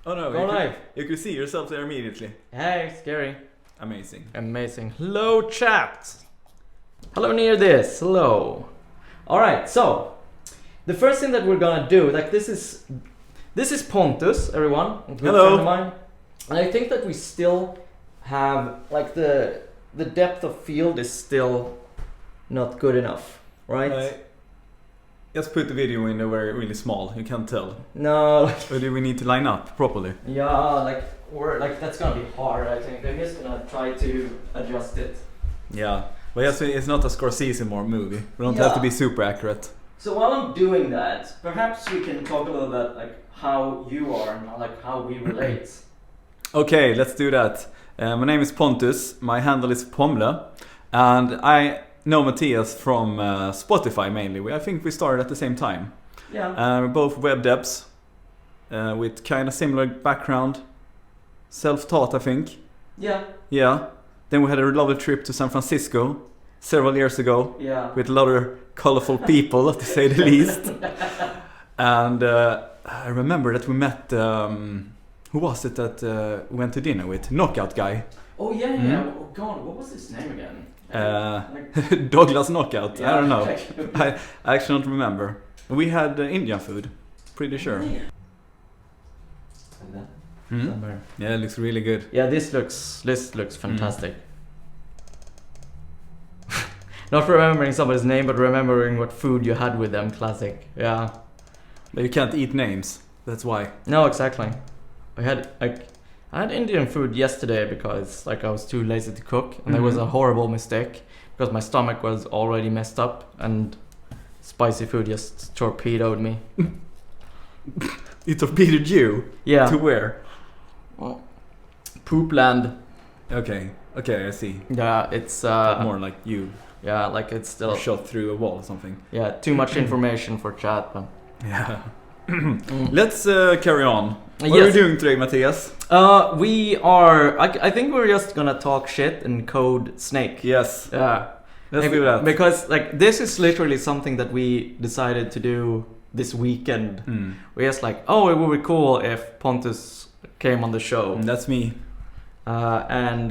Oh no, Go live. You could see yourself there immediately. Hey, scary. Amazing. Hello, chat. Hello near this. Hello. Alright, so the first thing that we're gonna do, like this is Pontus, everyone. A good Hello. friend of mine. And I think that we still have like the depth of field is still not good enough, right? Just put the video in there where really small, you can't tell. No. Or do we need to line up properly? Yeah, that's gonna be hard, I think. I'm just gonna try to adjust it. Yeah, but yes, it's not a Scorsese more movie. We don't have to be super accurate. So while I'm doing that, perhaps we can talk a little bit like how you are and like how we relate. Okay, let's do that. My name is Pontus, my handle is pomle, and I know Matthias from Spotify mainly. I think we started at the same time. Yeah. We're both web devs with kind of similar background. Self-taught, I think. Yeah. Yeah. Then we had a lovely trip to San Francisco several years ago. Yeah. With a lot of colorful people, to say the least. And I remember that we met... who was it that we went to dinner with? Knockout guy. Oh yeah, yeah. Oh god, what was his name again? Douglas Knockout. Yeah, I don't know. I actually don't remember. We had Indian food, pretty sure. Yeah, it looks really good. Yeah, this looks fantastic. Not remembering somebody's name, but remembering what food you had with them. Classic. Yeah. But you can't eat names. That's why. No, exactly. I had Indian food yesterday because I was too lazy to cook, and it was a horrible mistake because my stomach was already messed up and spicy food just torpedoed me. It torpedoed you? Yeah. To where? Well, poop land. Okay, I see. Yeah, it's more like you. Yeah, like it's still shot through a wall or something. Yeah, too much information for chat, but yeah. Let's carry on. What yes. are we doing today, Matthias? We are. I think we're just gonna talk shit and code Snake. Yes. Yeah. Let's do that. Because like this is literally something that we decided to do this weekend. We're just like, oh, it would be cool if Pontus came on the show. That's me. And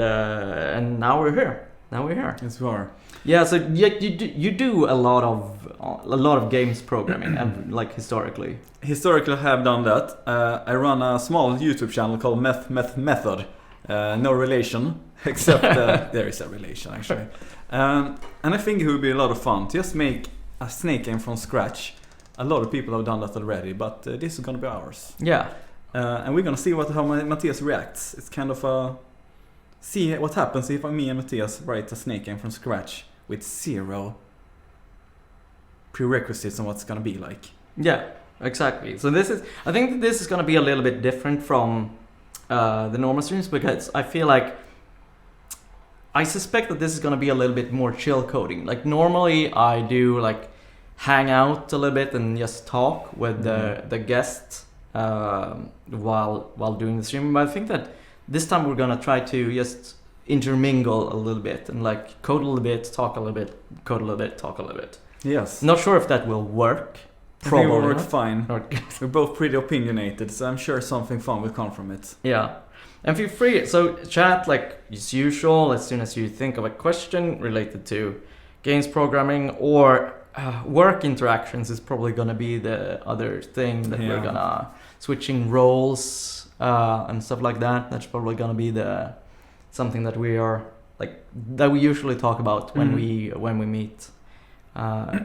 now we're here. Yes, we are. Yeah, so you do a lot of games programming and like historically. Historically, I have done that. I run a small YouTube channel called Method. No relation, except there is a relation actually. And I think it would be a lot of fun to just make a Snake game from scratch. A lot of people have done that already, but this is gonna be ours. Yeah. And we're gonna see how Matthias reacts. It's kind of see what happens if me and Matthias write a Snake game from scratch with zero prerequisites on what it's gonna be like. Yeah, exactly. So I think that this is gonna be a little bit different from the normal streams because I feel like I suspect that this is gonna be a little bit more chill coding. Like normally I do like hang out a little bit and just talk with the guest while doing the stream. But I think that this time we're gonna try to just intermingle a little bit and like code a little bit, talk a little bit, code a little bit, talk a little bit. Yes. Not sure if that will work. Probably will work fine. We're both pretty opinionated, so I'm sure something fun will come from it. Yeah. And feel free, so chat like as usual as soon as you think of a question related to games programming or work interactions is probably gonna be the other thing that we're gonna switching roles and stuff like that. That's probably gonna be something that we are like that we usually talk about when we meet.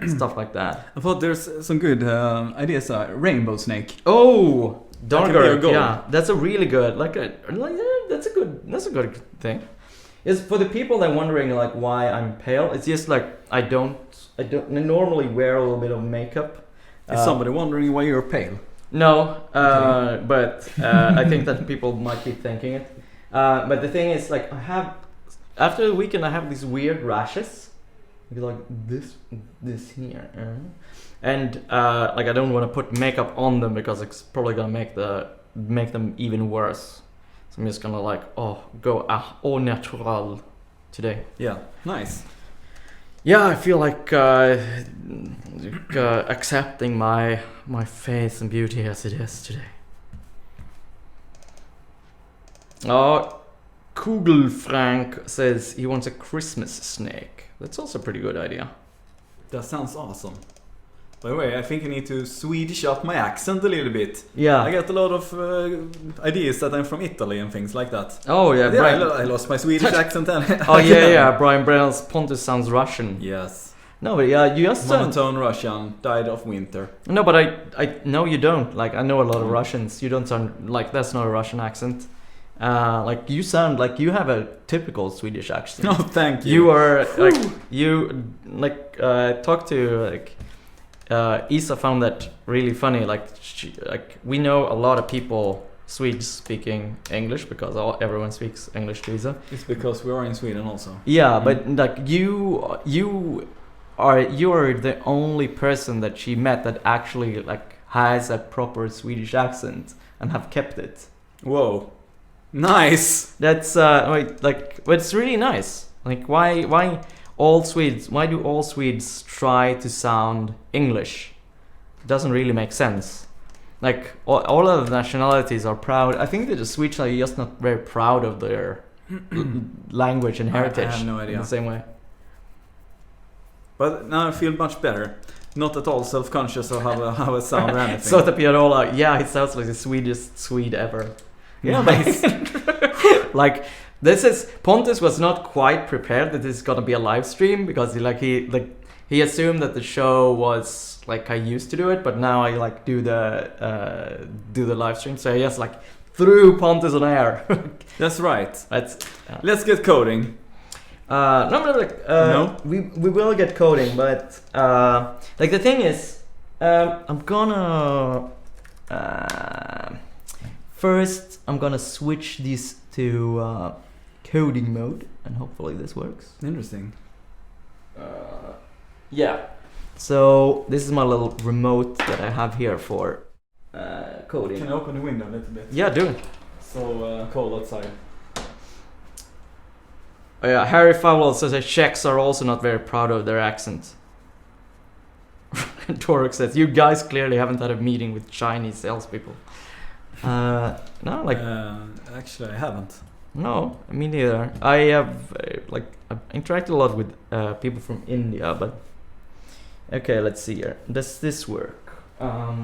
Stuff like that. I thought there's some good ideas. Rainbow Snake. Oh, darker. Yeah, that's a really good. That's a good thing. It's for the people that are wondering like why I'm pale. It's just like I don't normally wear a little bit of makeup. Is somebody wondering why you're pale? No, but I think that people might be thinking it. But the thing is, like, after the weekend, I have these weird rashes. Like this here, and like I don't want to put makeup on them because it's probably gonna make them even worse. So I'm just gonna like go au natural today. Yeah, nice. Yeah, I feel like accepting my face and beauty as it is today. Kugelfrank says he wants a Christmas snake. That's also a pretty good idea. That sounds awesome. By the way, I think I need to Swedish up my accent a little bit. Yeah. I get a lot of ideas that I'm from Italy and things like that. Oh yeah, Brian. I lost my Swedish accent then. Oh yeah. Brian Brennell's Pontus sounds Russian. Yes. No, but yeah, you just monotone Russian, died of winter. No, but I no, you don't. Like I know a lot of Russians. You don't sound like that's not a Russian accent. Like you sound like you have a typical Swedish accent. Oh, thank you. You are like talk to like Isa found that really funny. Like we know a lot of people Swedes speaking English because everyone speaks English to Isa. It's because we are in Sweden also. Yeah, but like you are the only person that she met that actually like has a proper Swedish accent and have kept it. Whoa. Nice. That's but it's really nice. Like why do all Swedes try to sound English? It doesn't really make sense. Like all of the nationalities are proud. I think that the Swedes are just not very proud of their language and heritage. I have no idea. In the same way. But now I feel much better. Not at all self-conscious of how I sound or anything. So the Piarola, yeah, it sounds like the sweetest Swede ever. Yeah, nice. Like Pontus was not quite prepared that this is gonna be a live stream because he assumed that the show was like I used to do it, but now I like do the live stream. So I just like threw Pontus on air. That's right. Yeah. Let's get coding. No. We will get coding, but like the thing is, I'm gonna first I'm gonna switch these to coding mode, and hopefully this works. Interesting. Yeah. So this is my little remote that I have here for coding. Can I open the window a little bit? Yeah, do it. So cold outside. Oh yeah, Harry Fowler says that Czechs are also not very proud of their accent. Toruk says, you guys clearly haven't had a meeting with Chinese salespeople. No, like... actually, I haven't. No, me neither. I have, I've interacted a lot with people from India, but... Okay, let's see here. Does this work? A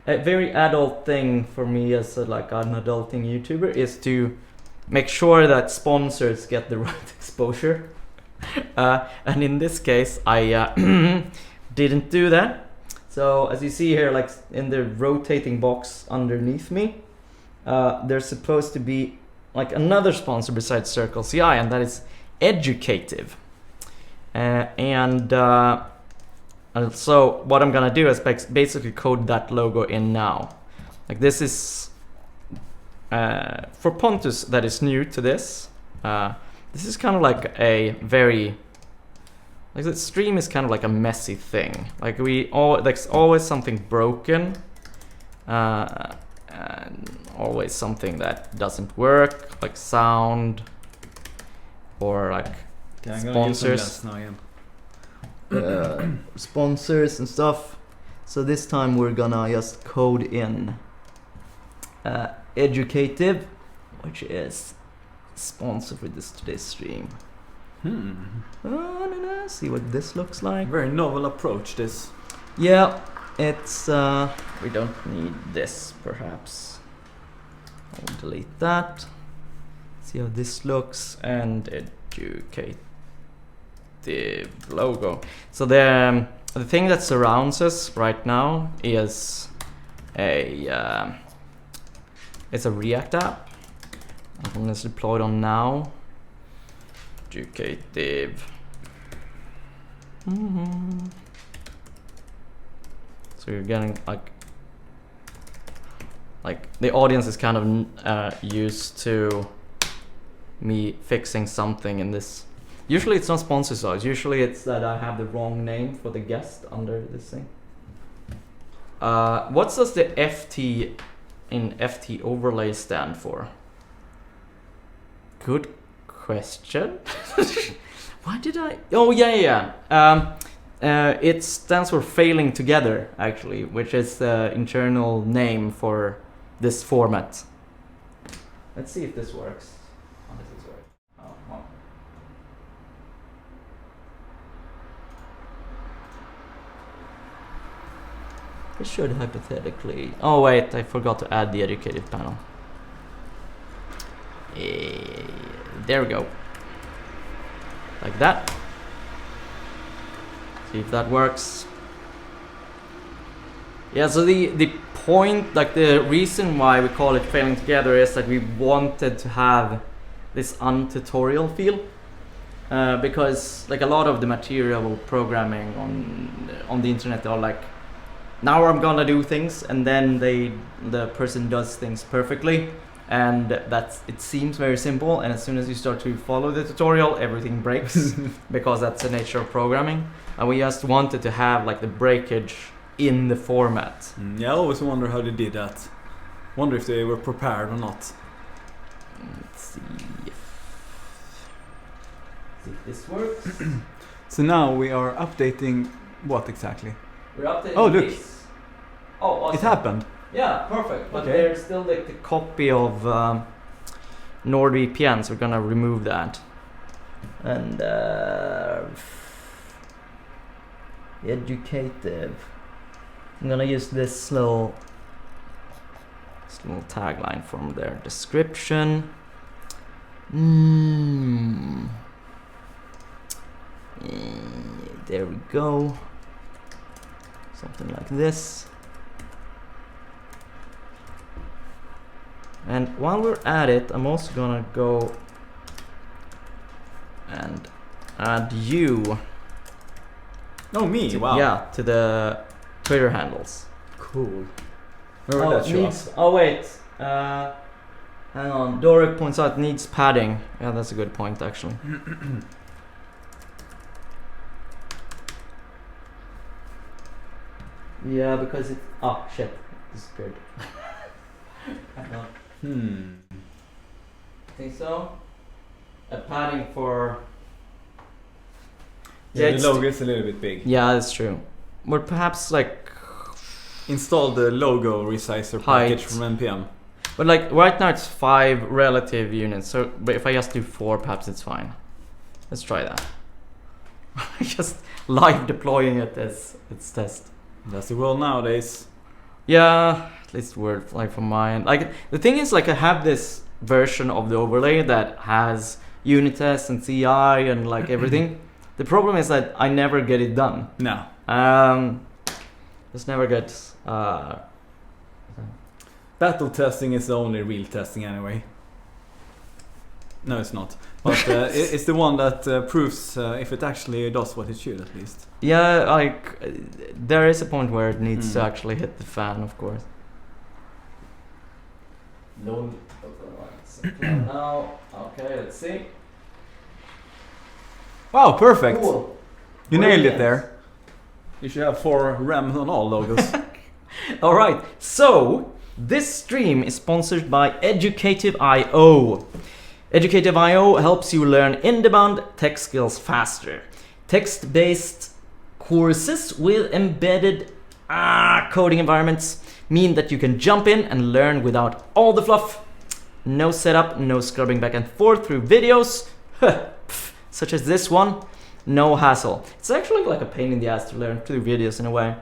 very adult thing for me as an adulting YouTuber is to make sure that sponsors get the right exposure. And in this case, I didn't do that. So as you see here, like in the rotating box underneath me, there's supposed to be like another sponsor besides Circle CI, and that is Educative. And so what I'm gonna do is basically code that logo in now. Like this is for Pontus that is new to this. This is kind of like a very the stream is kind of like a messy thing. Like there's always something broken, and always something that doesn't work, like sound or like sponsors. Sponsors and stuff. So this time we're gonna just code in Educative, which is sponsor for today's stream. See what this looks like. Very novel approach, this. Yeah, it's we don't need this perhaps. I'll delete that. See how this looks, and Educative logo. So the thing that surrounds us right now is it's a React app. And it's deployed on now. Educative. So you're getting like the audience is kind of used to me fixing something in this. Usually it's not sponsor size. Usually it's that I have the wrong name for the guest under this thing. What does the FT in FT overlay stand for? Good question. Why did I? Oh yeah. It stands for failing together actually, which is the internal name for this format. Let's see if this works. How does this work? Oh, well. It should hypothetically. Oh wait, I forgot to add the educative panel. There we go. Like that. See if that works. Yeah, so the point, like the reason why we call it failing together is that we wanted to have this untutorial feel. Because like a lot of the material programming on the internet are like, now I'm gonna do things, and then the person does things perfectly, and it seems very simple, and as soon as you start to follow the tutorial, everything breaks because that's the nature of programming. And we just wanted to have like the breakage in the format. Yeah, I always wonder how they did that. Wonder if they were prepared or not. Let's see if this works. So now we are updating what exactly? We're updating. Oh, look. This. Oh, awesome. It happened. Yeah, perfect. But Okay. there's still like the copy of NordVPN, so we're gonna remove that. And educative. I'm gonna use this little tagline from their description. There we go. Something like this. And while we're at it, I'm also gonna go and add you. Oh, me? Wow. Yeah, to the Twitter handles. Cool. Where would that show up? Oh wait, hang on. Doric points out needs padding. Yeah, that's a good point actually. Yeah, because it. Oh shit, disappeared. Hang on. Think so? A padding for. Yeah, it's the logo is a little bit big. Yeah, that's true. Or perhaps like. Install the logo resizer Height. package from NPM. But like right now it's 5 relative units. So, but if I just do 4, perhaps it's fine. Let's try that. Just live deploying it as its test. That's the world nowadays. Yeah, at least word like from mine. Like the thing is, like I have this version of the overlay that has unit tests and CI and like everything. The problem is that I never get it done. No. Just never gets. Battle testing is the only real testing anyway. No, it's not. But it's the one that proves if it actually does what it should, at least. Yeah, like there is a point where it needs to actually hit the fan, of course. No. Now, okay, let's see. Wow, perfect. Cool. You nailed it Brilliant. there. You should have 4 RAM on all logos. All right, so this stream is sponsored by Educative.io. Educative.io helps you learn in-demand tech skills faster. Text-based courses with embedded coding environments mean that you can jump in and learn without all the fluff. No setup, no scrubbing back and forth through videos, such as this one. No hassle. It's actually like a pain in the ass to learn through videos in a way.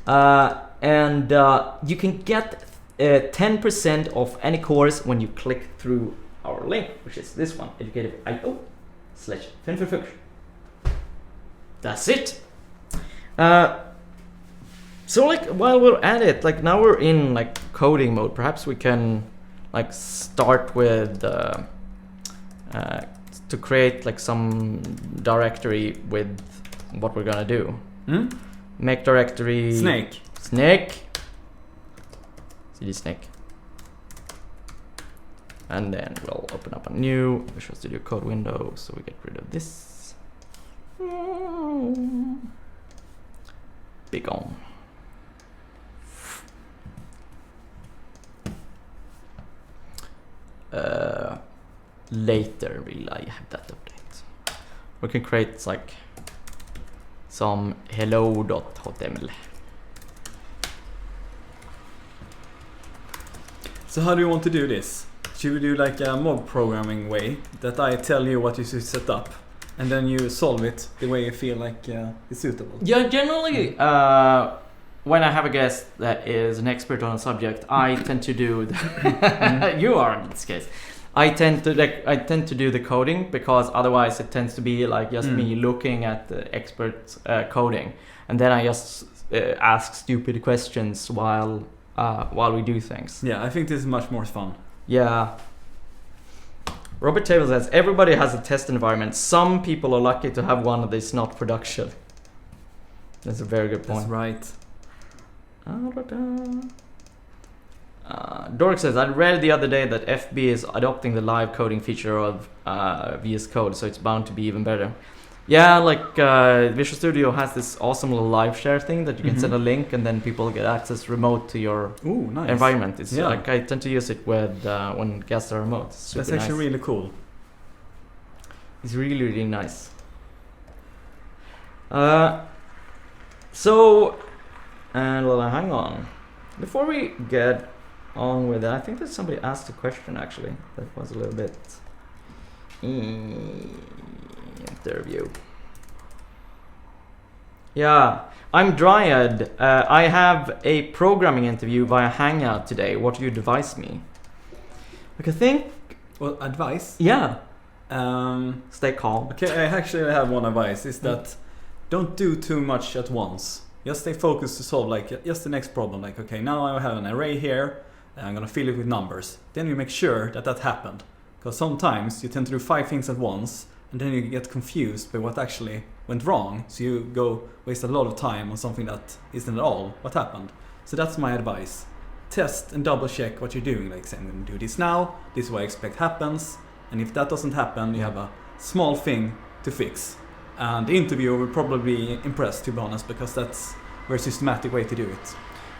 And you can get 10% off any course when you click through our link, which is this one, educative.io/finfurfux. That's it. So like while we're at it, like now we're in like coding mode, perhaps we can like start with to create like some directory with what we're gonna do. Make directory Snake. cd snake, and then we'll open up a new Visual Studio Code window, so we get rid of this. Be gone. Later will I have that update. We can create like some hello.html. So how do you want to do this? Should we do like a mob programming way that I tell you what you should set up, and then you solve it the way you feel like is suitable? Yeah, generally, when I have a guest that is an expert on a subject, I tend to do. You are in this case. I tend to do the coding, because otherwise it tends to be like just me looking at the expert coding, and then I just ask stupid questions while we do things. Yeah, I think this is much more fun. Yeah. Robert Table says everybody has a test environment. Some people are lucky to have one that is not production. That's a very good point. That's right. Dork says, I read the other day that FB is adopting the live coding feature of VS Code, so it's bound to be even better. Yeah, like Visual Studio has this awesome little live share thing that you can send a link, and then people get access remote to your environment. It's like I tend to use it with when guests are remote. That's actually really cool. It's really, really nice. So, hang on. Before we get on with that, I think that somebody asked a question actually. That was a little bit interview. Yeah, I'm Dryad. I have a programming interview via Hangout today. What do you advise me? Like, I think. Well, advice? Yeah. Stay calm. Okay, I actually have one advice. Is that don't do too much at once. Just stay focused to solve like just the next problem. Like, okay, now I have an array here. And I'm gonna fill it with numbers. Then you make sure that that happened. Because sometimes you tend to do 5 things at once, and then you get confused by what actually went wrong. So you go waste a lot of time on something that isn't at all what happened. So that's my advice. Test and double check what you're doing. Like, say, I'm going to do this now. This is what I expect happens. And if that doesn't happen, you have a small thing to fix. And the interviewer will probably be impressed, to be honest, because that's a very systematic way to do it.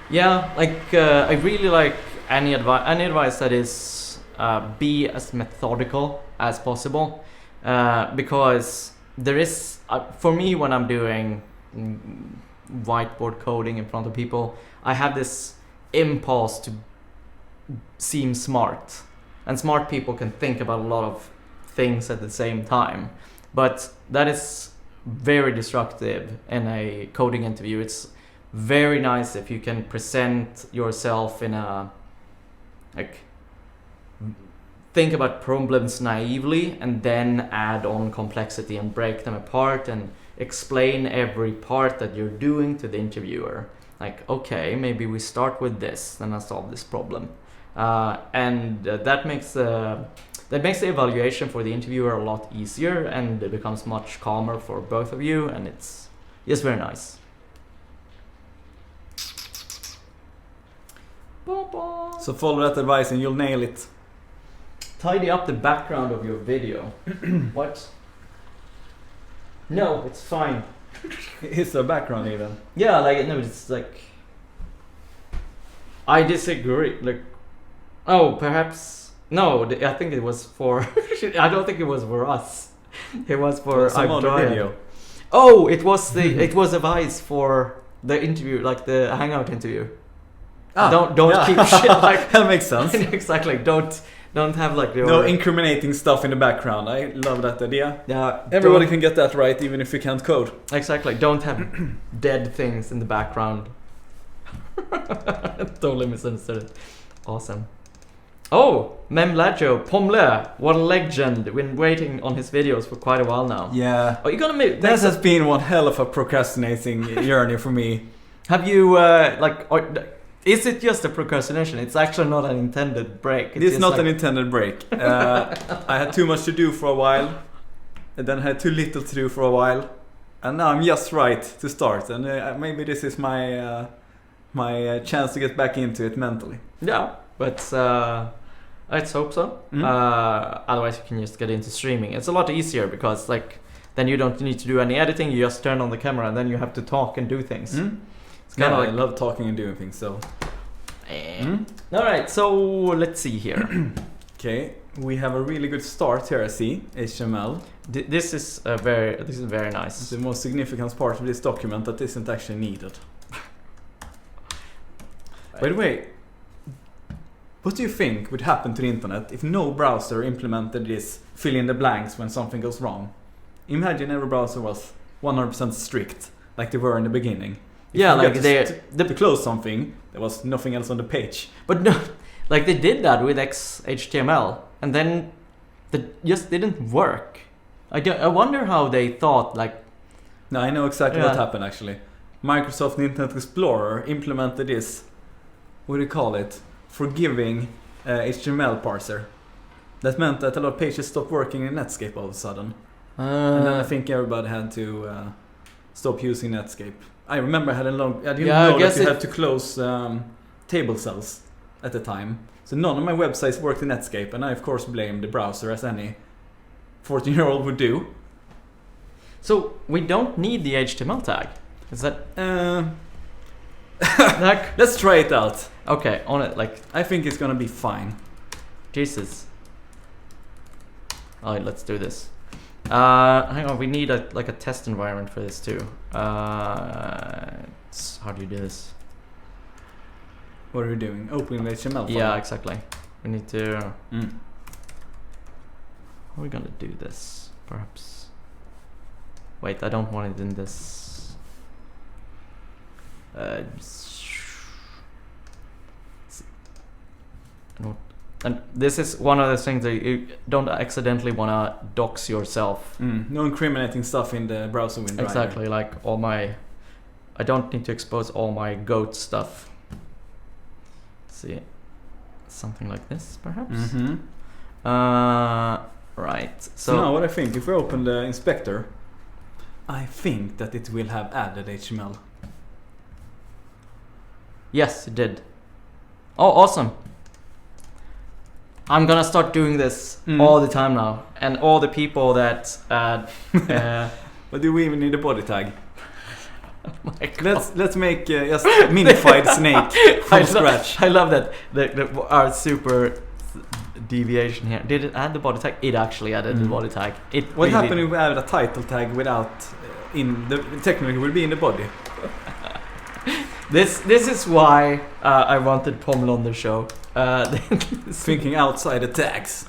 Yeah, like I really like any advice that is be as methodical as possible, because there is for me, when I'm doing whiteboard coding in front of people, I have this impulse to seem smart, and smart people can think about a lot of things at the same time, but that is very destructive in a coding interview. It's very nice if you can present yourself in a think about problems naively and then add on complexity and break them apart and explain every part that you're doing to the interviewer. Like, okay, maybe we start with this, then I solve this problem, and that makes the evaluation for the interviewer a lot easier, and it becomes much calmer for both of you, and it's very nice. So follow that advice and you'll nail it. Tidy up the background of your video. What? No, it's fine. It's a background even. Yeah, like, no, it's like, I disagree. Like, oh, perhaps no. I think it was for. I don't think it was for us. It was for some other video. Oh, it was it was advice for the interview, like the Hangout interview. Don't keep shit like that. Makes sense. Exactly. Don't have like no incriminating stuff in the background. I love that idea. Yeah. Everybody can get that right, even if you can't code. Exactly. Don't have dead things in the background. Totally misunderstood it. Awesome. Oh, Memlajo, Pomle, what a legend. Been waiting on his videos for quite a while now. Yeah. Oh, you're gonna make that has been one hell of a procrastinating journey for me. Have you is it just a procrastination? It's actually not an intended break. It's not an intended break. I had too much to do for a while, and then I had too little to do for a while, and now I'm just right to start. And maybe this is my chance to get back into it mentally. Yeah, but let's hope so. Otherwise, you can just get into streaming. It's a lot easier because then you don't need to do any editing. You just turn on the camera, and then you have to talk and do things. It's kind of I love talking and doing things. So, all right. So let's see here. Okay, we have a really good start here. I see HTML. This is very nice. It's the most significant part of this document that isn't actually needed. By the way, What do you think would happen to the internet if no browser implemented this fill in the blanks when something goes wrong? Imagine every browser was 100% strict, like they were in the beginning. If Yeah, you like get to close something, there was nothing else on the page. But no, like they did that with XHTML, and then it just didn't work. I wonder how they thought, like... No, I know exactly what happened actually. Microsoft Internet Explorer implemented this, what do you call it? Forgiving HTML parser. That meant that a lot of pages stopped working in Netscape all of a sudden. And then I think everybody had to stop using Netscape. I remember I didn't know that you had to close table cells at the time. So none of my websites worked in Netscape, and I of course blame the browser, as any 14-year-old would do. So we don't need the HTML tag. Is that let's try it out. okay? On it, like I think it's gonna be fine. Jesus. Alright, let's do this. Hang on, we need a test environment for this too. How do you do this? What are you doing? Opening the HTML file? Yeah, exactly. We need to... Mm. How are we gonna do this? Perhaps... Wait, I don't want it in this... And this is one of the things that you don't accidentally want to dox yourself. No incriminating stuff in the browser window. Exactly, either. Like all my... I don't need to expose all my goat stuff. Let's see. Something like this, perhaps? Mm-hmm. Right. So now what I think, if we open the inspector, I think that it will have added HTML. Yes, it did. Oh, awesome. I'm gonna start doing this all the time now. And all the people that... But do we even need a body tag? Oh my God. Let's make just a minified snake from scratch. I love that our super deviation here. Did it add the body tag? It actually added the body tag. What happened if we added a title tag without technically it will be in the body? This is why I wanted Pomle on the show. Thinking outside the tags.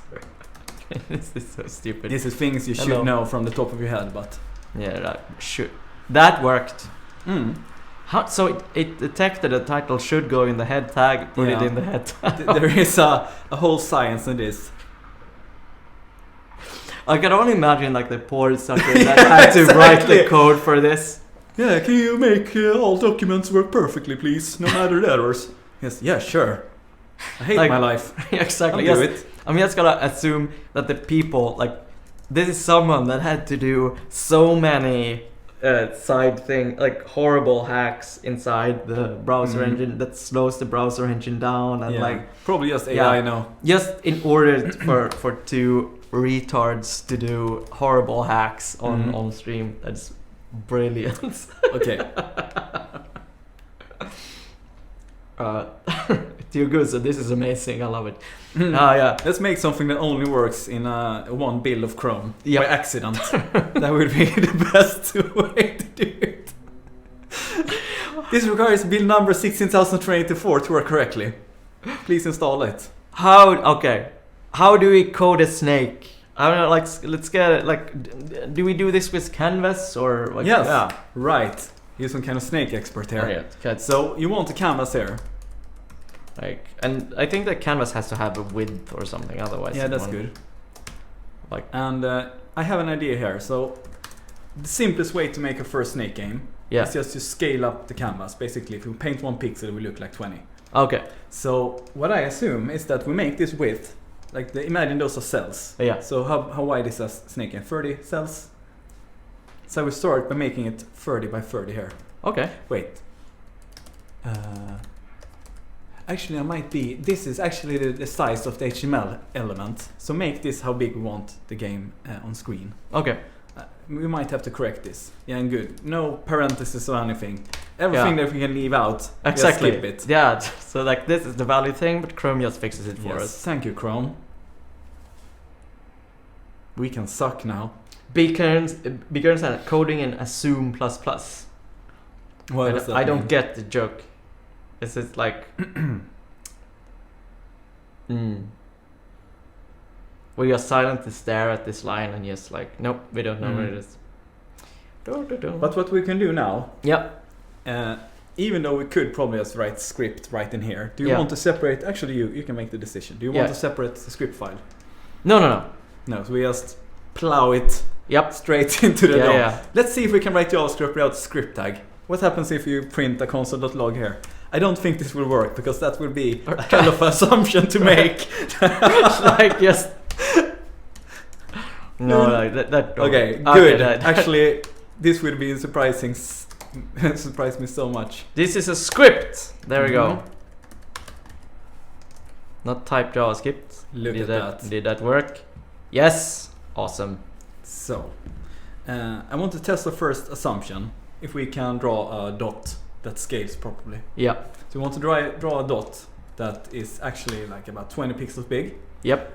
This is so stupid. This is things you should know from the top of your head, but yeah, that worked. Mm. How? So it detected a title should go in the head tag. Put it in the head tag. There is a whole science in this. I can only imagine like the poor sucker that had to write the code for this. Yeah, can you make all documents work perfectly, please? No matter the errors. Yes, yeah, sure. I hate my life. Exactly. I'll do it. I'm just gonna assume that the people, like, this is someone that had to do so many side thing, like horrible hacks inside the browser engine that slows the browser engine down, and like probably just AI now. Just in order for two retards to do horrible hacks on stream. That's brilliant. Okay. Too good. So this is amazing. I love it. Yeah. Let's make something that only works in one build of Chrome by accident. That would be the best way to do it. This requires build number 16024 to work correctly. Please install it. How do we code a snake? I don't know. Like, let's get it. Like, do we do this with Canvas or? Like, yes. Yeah. Right. You're some kind of snake expert here. Okay. So you want a canvas here. Like, and I think that canvas has to have a width or something, otherwise. Yeah, that's good. Like, and I have an idea here. So the simplest way to make a first snake game is just to scale up the canvas. Basically, if we paint 1 pixel, it will look like 20. Okay. So what I assume is that we make this width, like imagine those are cells. Yeah. So how wide is a snake game? 30 cells. So we start by making it 30 by 30 here. Okay. Wait. Actually, I might be... This is actually the size of the HTML element. So make this how big we want the game on screen. Okay. We might have to correct this. Yeah, and good. No parentheses or anything. Everything that we can leave out, exactly. Just skip it. Yeah, so like this is the value thing, but Chrome just fixes it for us. Thank you, Chrome. We can suck now. Beginners are coding in Assume++. What does that I mean? don't get the joke. Is it like... We just silently stare at this line and just like, nope, we don't know where it is. But what we can do now, Yep. even though we could probably just write script right in here, do you want to separate? Actually, you can make the decision. Do you want to separate the script file? No. No, so we just plow it straight into the DOM. Yeah. Let's see if we can write JavaScript without script tag. What happens if you print a console.log here? I don't think this will work because that will be a hell of an assumption to make. Like just no, like that. Okay, good. Actually, this will be surprising. Surprised me so much. This is a script. There we go. Not type JavaScript. Look at that. Did that work? Yes. Awesome. So, I want to test the first assumption. If we can draw a dot that scales properly. Yeah. So we want to draw a dot that is actually like about 20 pixels big. Yep.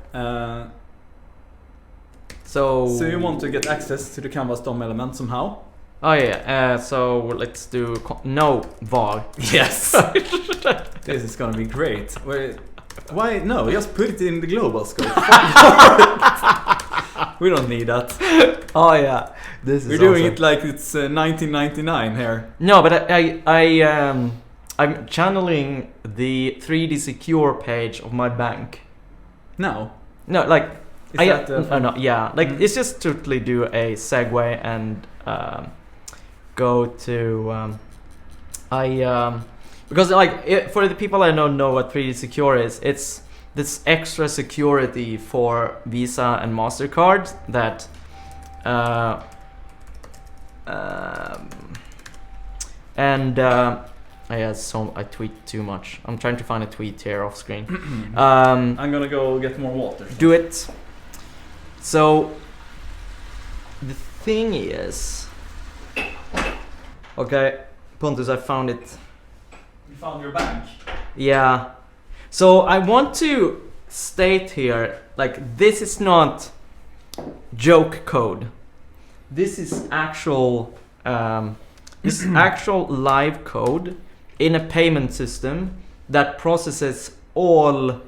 So you want to get access to the canvas DOM element somehow? Oh yeah. So let's do no var. Yes. This is gonna be great. Why no? Just put it in the global scope. We don't need that. Oh yeah. We're doing it like it's 1999 here. No, but I'm channeling the 3D secure page of my bank. No, like it's just totally do a segue and go to because like for the people that don't know what 3D secure is, it's this extra security for Visa and MasterCard that I tweet too much. I'm trying to find a tweet here off screen. I'm gonna go get more water. Do it. So the thing is, okay, Pontus, I found it. You found your bank? Yeah. So I want to state here, like, this is not joke code. This is actual actual live code in a payment system that processes all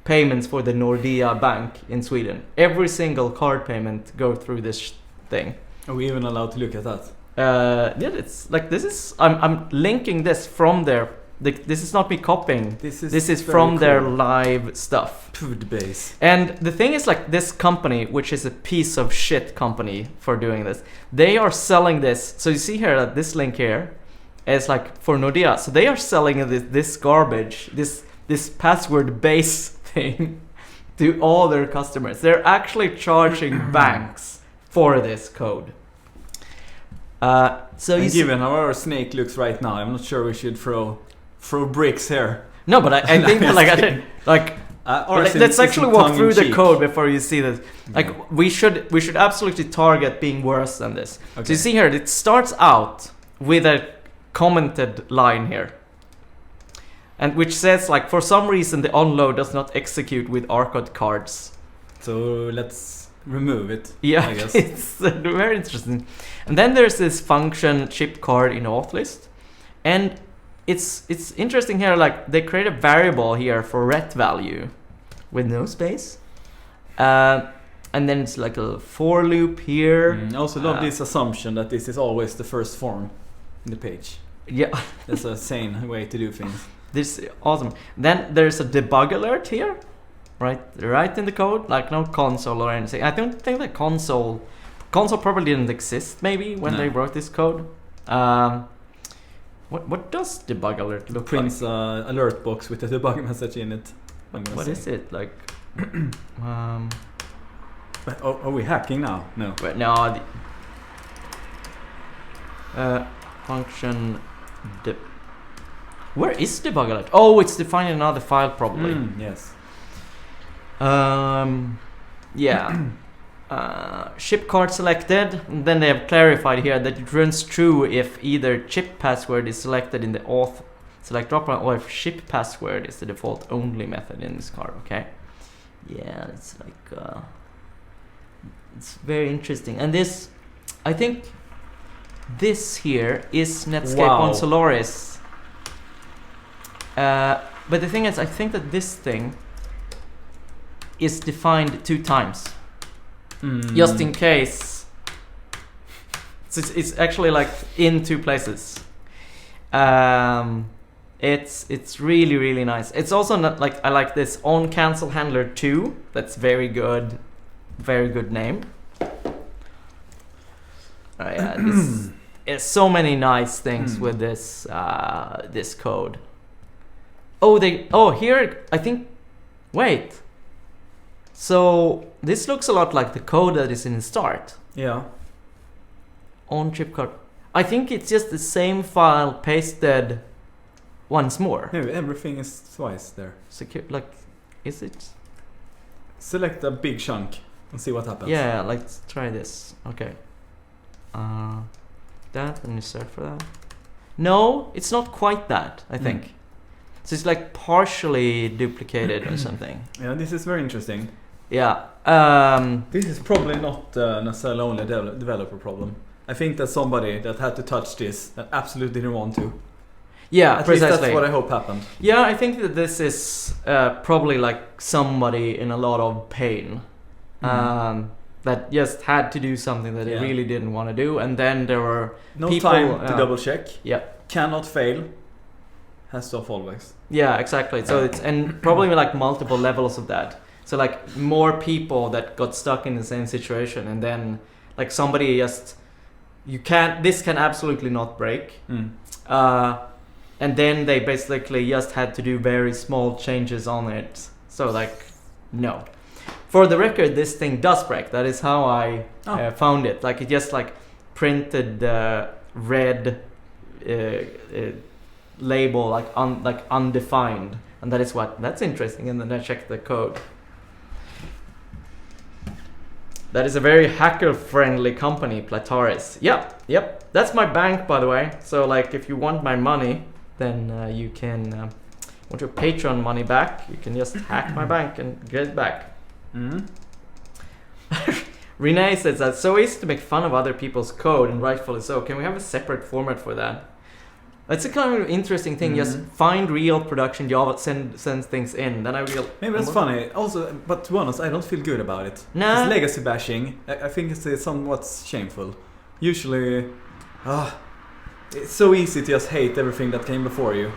payments for the Nordea bank in Sweden. Every single card payment go through this thing. Are we even allowed to look at that? Yeah, it's like this is. I'm linking this from their. This is not me copying. This is from their live stuff. Code base. And the thing is, like, this company, which is a piece of shit company for doing this, they are selling this. So you see here that this link here is like for Nordea. So they are selling this garbage, this password base thing to all their customers. They're actually charging banks for this code. Given how our snake looks right now, I'm not sure we should throw bricks here. No, but I think let's actually walk through the code before you see this. Like, we should absolutely target being worse than this. Okay. So you see here, it starts out with a commented line here, and which says, like, for some reason the onload does not execute with Arcade cards. So let's remove it. Yeah, I guess. It's very interesting. And then there's this function chip card in auth list, and it's interesting here. Like, they create a variable here for ret value with no space, and then it's like a for loop here. I also love this assumption that this is always the first form in the page. Yeah, that's a sane way to do things. This is awesome. Then there's a debug alert here, right in the code, like no console or anything. I don't think that console probably didn't exist maybe when they wrote this code. What does debug alert look Prints like? Alert box with a debug message in it. What is it like? Are we hacking now? No. But no. Function. Where is debug alert? Oh, it's defining another file probably. Yes. Yeah. Ship card selected, and then they have clarified here that it runs true if either chip password is selected in the auth select dropdown or if ship password is the default only method in this card. Okay, yeah, it's like it's very interesting. And this, I think, this here is Netscape on Solaris. But the thing is, I think that this thing is defined 2 times, just in case. So it's actually like in 2 places. It's really, really nice. It's also not like, I like this on cancel handler 2. That's very good name. There's so many nice things with this this code. Here I think. Wait. So this looks a lot like the code that is in the start. Yeah. On chip card. I think it's just the same file pasted once more. No, everything is twice there. Secure, like, is it? Select a big chunk and see what happens. Yeah, let's try this. Okay. That, and you search for that. No, it's not quite that, I think. So it's like partially duplicated or something. Yeah, this is very interesting. Yeah. This is probably not necessarily only a developer problem. I think that somebody that had to touch this that absolutely didn't want to. Yeah, At precisely. least that's what I hope happened. Yeah, I think that this is probably like somebody in a lot of pain. That just had to do something that they really didn't want to do, and then there were no people, time to double check. Yeah, cannot fail. Has to always. Yeah, exactly. So it's, and probably like multiple levels of that. So like more people that got stuck in the same situation, and then like somebody just, this can absolutely not break. And then they basically just had to do very small changes on it. So like, no. For the record, this thing does break. That is how I found it. Like it just like printed the red label like undefined, and that's interesting. And then I checked the code. That is a very hacker-friendly company, Plataris. Yep. That's my bank, by the way. So like, if you want my money, then you can want your Patreon money back. You can just hack my bank and get it back. Renee says that so easy to make fun of other people's code, and rightfully so. Can we have a separate format for that? That's a kind of interesting thing. Just find real production Java, send things in. Then I will. Maybe that's funny. Also, but to be honest, I don't feel good about it. Nah. It's legacy bashing. I think it's somewhat shameful. Usually, it's so easy to just hate everything that came before you.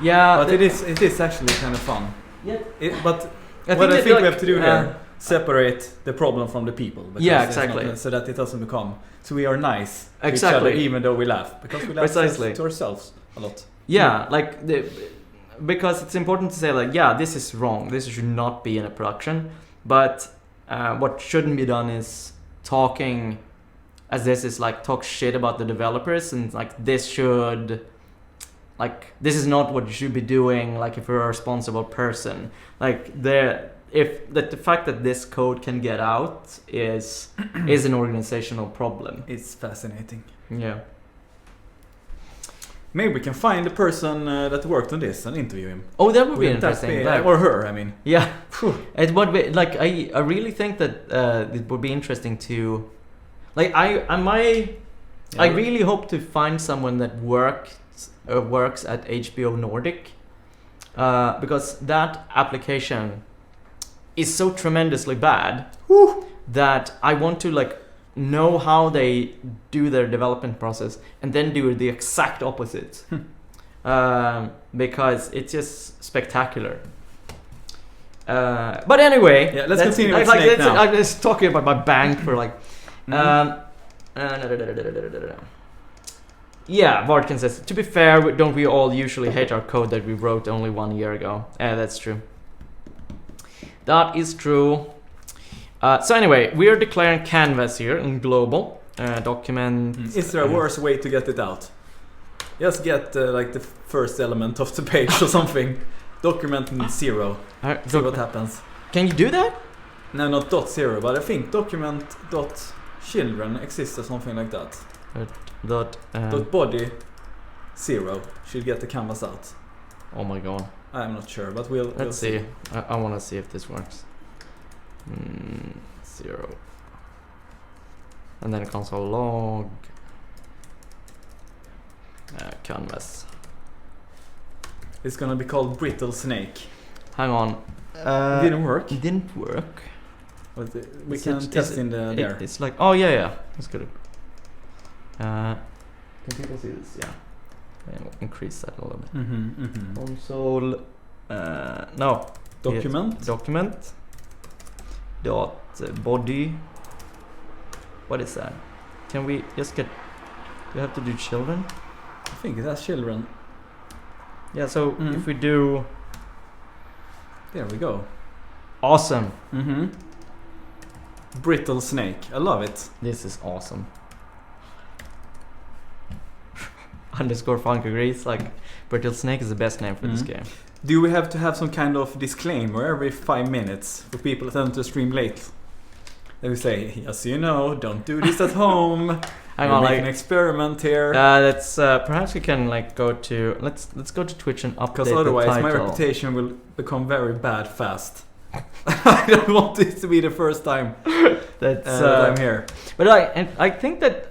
Yeah, but it is actually kind of fun. Yeah. But what I think we have to do here, separate the problem from the people. Yeah, exactly. So that it doesn't become. So we are nice to each exactly. other, even though we laugh, because we laugh precisely. to ourselves a lot. Yeah, like because it's important to say like, yeah, this is wrong. This should not be in a production. But what shouldn't be done is talking, as this is like talk shit about the developers, and like this should. Like, this is not what you should be doing, like, if you're a responsible person. Like, the fact that this code can get out is an organizational problem. It's fascinating. Yeah. Maybe we can find the person that worked on this and interview him. Oh, that would be interesting. Or her, I mean. Yeah. It would be, like, I really think that it would be interesting to... Like, I really hope to find someone that works at HBO Nordic, because that application is so tremendously bad that I want to like know how they do their development process and then do the exact opposite, because it's just spectacular. But anyway, yeah, let's continue with Snake now. I'm just talking about my bank for like. Yeah, Vartkin says, to be fair, don't we all usually hate our code that we wrote only 1 year ago? Yeah, that's true. That is true. So anyway, we are declaring canvas here in global document. Is there a worse way to get it out? Just get like the first element of the page or something. Document 0. See what happens. Can you do that? No, not .0, but I think document.children exists or something like that. Body 0 should get the canvas out. Oh my god. I'm not sure, but we'll see. I want to see if this works. 0. And then console log canvas. It's gonna be called brittle snake. Hang on. It didn't work. It didn't work. But we can test in the there. It's like, oh yeah, that's good. Can people see this? Yeah. And increase that a little bit. Console. No. Document. Document. Dot body. What is that? Can we just get? Do we have to do children? I think it has children. Yeah. So if we do. There we go. Awesome. Brittle snake. I love it. This is awesome. Underscore Funk agrees. Like, Brittle Snake is the best name for this game. Do we have to have some kind of disclaimer every 5 minutes for people that tend to stream late? They will say, yes, you know, don't do this at home. We're making an experiment here. That's perhaps we can like go to let's go to Twitch and update because otherwise the title. my reputation will become very bad fast. I don't want this to be the first time that I'm here. But I think that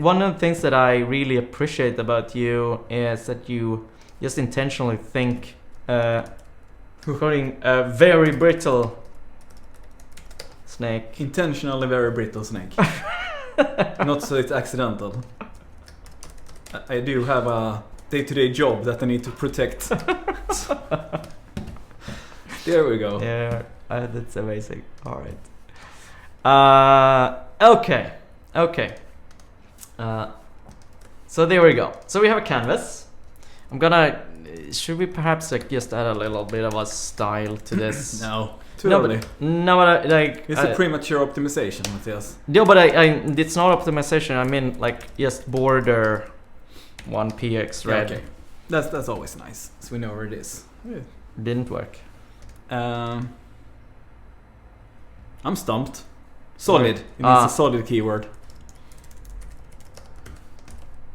one of the things that I really appreciate about you is that you just intentionally think recording a very brittle snake. Intentionally very brittle snake. Not so it's accidental. I do have a day-to-day job that I need to protect. There we go. Yeah, that's amazing. All right. Okay. So there we go. So we have a canvas. Should we perhaps like just add a little bit of a style to this? No. Too early. No, but like it's a premature optimization, Matthias. No, but it's not optimization. I mean like just border 1px red. Yeah, okay. That's always nice, so we know where it is. Yeah. Didn't work. I'm stumped. Solid. It needs a solid keyword.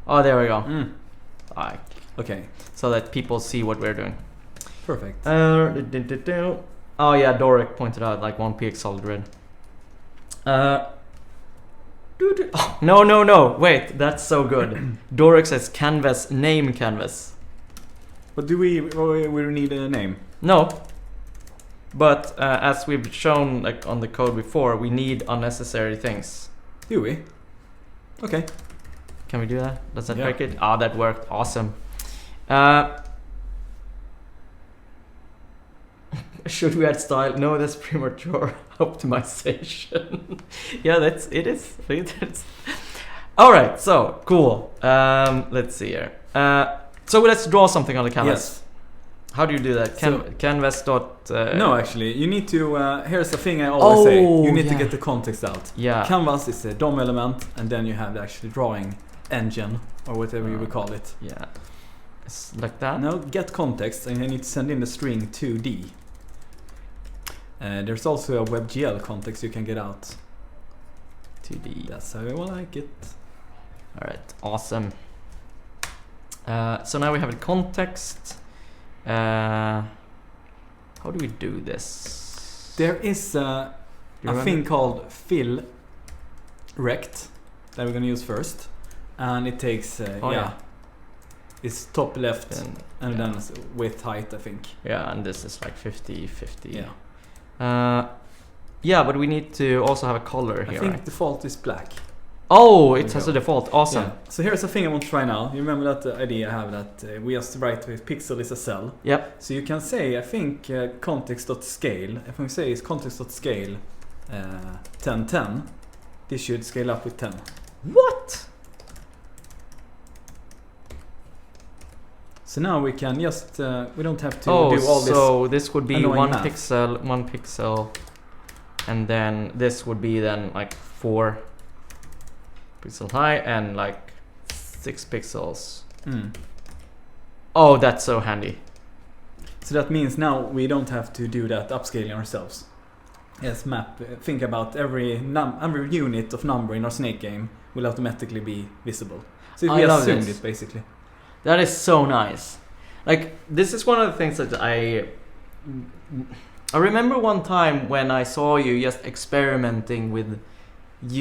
Oh, there we go. Okay. So that people see what we're doing. Perfect. Oh yeah, Nordic pointed out like 1px solid red. No. Wait, that's so good. Nordic says canvas, name canvas. But do we need a name? No. But as we've shown like on the code before, we need unnecessary things. Do we? Okay. Can we do that? Does that break it? That worked. Awesome. Should we add style? No, that's premature optimization. Yeah, it is. All right, so cool. Let's see here. So let's draw something on the canvas. Yes. How do you do that? Canvas dot. No, actually, you need to. Here's the thing I always say. You need to get the context out. Yeah. Canvas is a DOM element, and then you have the actually drawing engine or whatever you would call it. Yeah. It's like that. Now get context, and you need to send in the string 2D. There's also a WebGL context you can get out. 2D. That's how I like it. All right. Awesome. So now we have a context. How do we do this? There is a thing called fill rect that we're gonna use first, and it takes it's top left and then width height, I think. Yeah, and this is like 50-50. Yeah. But we need to also have a color here. I think default is black. Oh, it has a default. Awesome. Yeah. So here's the thing I want to try now. You remember that idea I have that we just write with pixel is a cell. Yep. So you can say, I think context.scale. If I say it's context.scale 1010, this should scale up with 10. What? So now we can just we don't have to do all this. So this would be one math. pixel, and then this would be then like 4 pixels high and like 6 pixels. Oh, that's so handy. So that means now we don't have to do that upscaling ourselves. Yes, think about every unit of number in our snake game will automatically be visible. So we assumed it basically. That is so nice. Like, this is one of the things that I remember one time when I saw you just experimenting with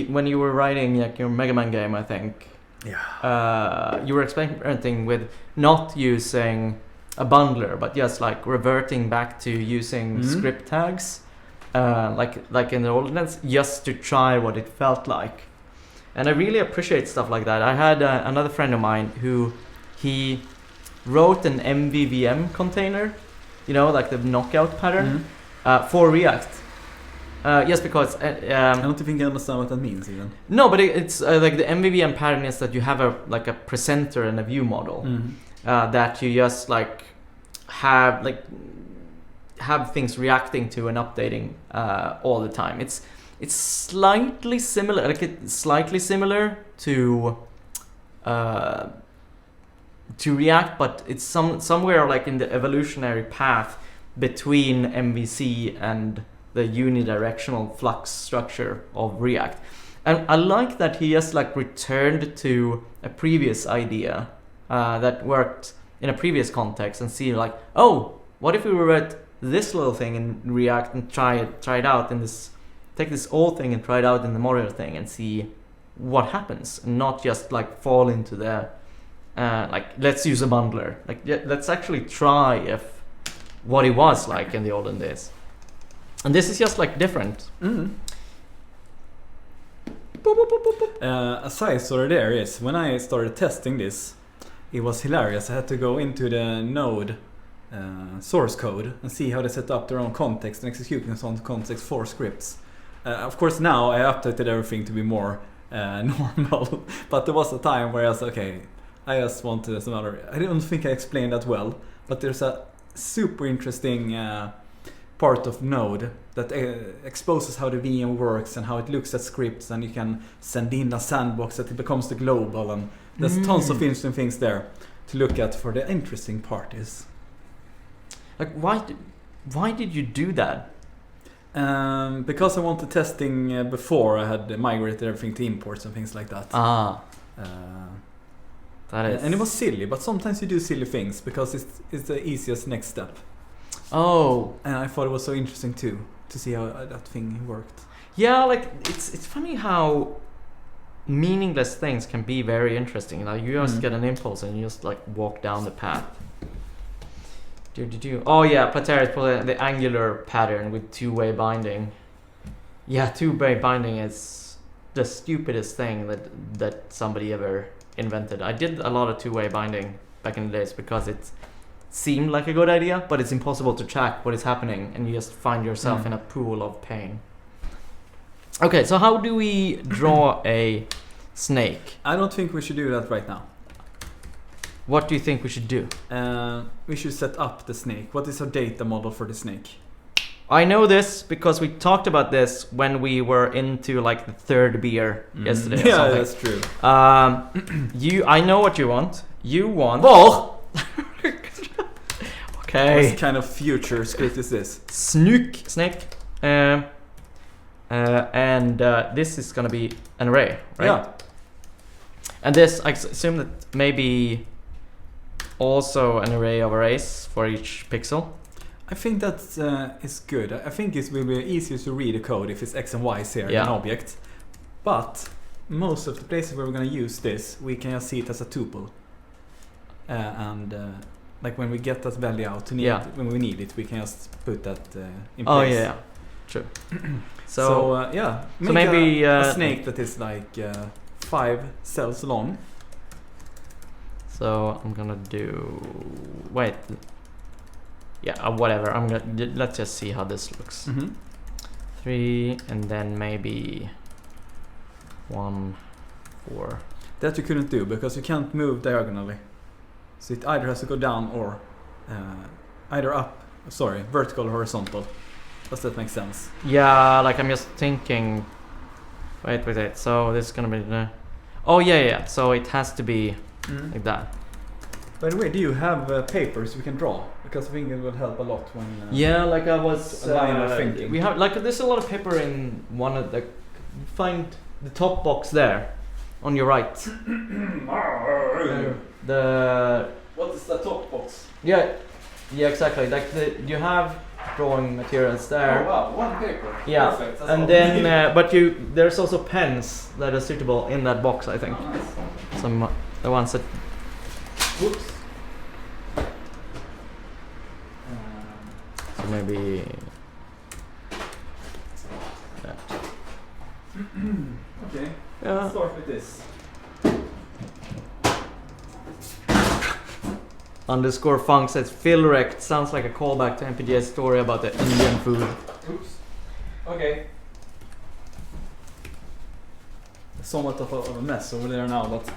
when you were writing like your Mega Man game, I think. Yeah. You were experimenting with not using a bundler, but just like reverting back to using script tags, like in the old days, just to try what it felt like. And I really appreciate stuff like that. I had another friend of mine who he wrote an MVVM container, you know, like the knockout pattern, for React. Yes, because I don't think I understand what that means even. no, but it's like the MVVM pattern is that you have a presenter and a view model that you just like have things reacting to and updating all the time. It's slightly similar, to React, but it's somewhere like in the evolutionary path between MVC and the unidirectional flux structure of React. And I like that he just like returned to a previous idea that worked in a previous context and see like, oh, what if we revert this little thing in React and try it out in this, take this old thing and try it out in the modern thing and see what happens, and not just like fall into the like, let's use a bundler. Like, let's actually try if what it was like in the olden days. And this is just like different. A side story there is when I started testing this, it was hilarious. I had to go into the Node source code and see how they set up their own context and executing some context for scripts. Of course, now I updated everything to be more normal, but there was a time where I was okay, I just wanted some other. I don't think I explained that well, but there's a super interesting part of Node that exposes how the VM works and how it looks at scripts, and you can send in a sandbox that it becomes the global, and there's tons of interesting things there to look at for the interesting parties. Like, why did you do that? Because I wanted testing before I had migrated everything to imports and things like that. That is. And it was silly, but sometimes you do silly things because it's the easiest next step. Oh. And I thought it was so interesting too, to see how that thing worked. Yeah, like it's funny how meaningless things can be very interesting. Like you just get an impulse and you just like walk down the path. Oh yeah, Pater is probably the angular pattern with two-way binding. Yeah, two-way binding is the stupidest thing that somebody ever invented. I did a lot of two-way binding back in the days because it seemed like a good idea, but it's impossible to track what is happening, and you just find yourself in a pool of pain. Okay, so how do we draw a snake? I don't think we should do that right now. What do you think we should do? We should set up the snake. What is our data model for the snake? I know this because we talked about this when we were into like the third beer yesterday. Yeah, or that's true. I know what you want. You want. Ball. Okay. What kind of future script is this? Snake. And this is gonna be an array, right? Yeah. And this, I assume that maybe also an array of arrays for each pixel. I think that is good. I think it will be easier to read the code if it's X and Y here in an object. But most of the places where we're going to use this, we can just see it as a tuple. Like when we get that value out, when we need it, we can just put that in place. Oh yeah, true. So maybe a snake that is like 5 cells long. So I'm gonna do. Wait. Yeah, whatever. Let's just see how this looks. 3 and then maybe 1, 4. That you couldn't do because you can't move diagonally. So it either has to go down or vertical or horizontal. Does that make sense? Yeah, like I'm just thinking. Wait. So this is gonna be the. Oh yeah. So it has to be like that. By the way, do you have papers we can draw? Because I think it will help a lot when. Yeah, like I was. Line of thinking. We have like there's a lot of paper in one of the. Find the top box there, on your right. What is the top box? Yeah, exactly. Like you have drawing materials there. Oh wow, one paper. Yeah, perfect. That's and then but there's also pens that are suitable in that box, I think. Oh, nice. Some the ones that. Whoops. maybe. Okay. Yeah. Let's start with this. Underscore funk says Philrect sounds like a callback to MPG's story about the Indian food. Oops. Okay. Somewhat of a mess over there now, but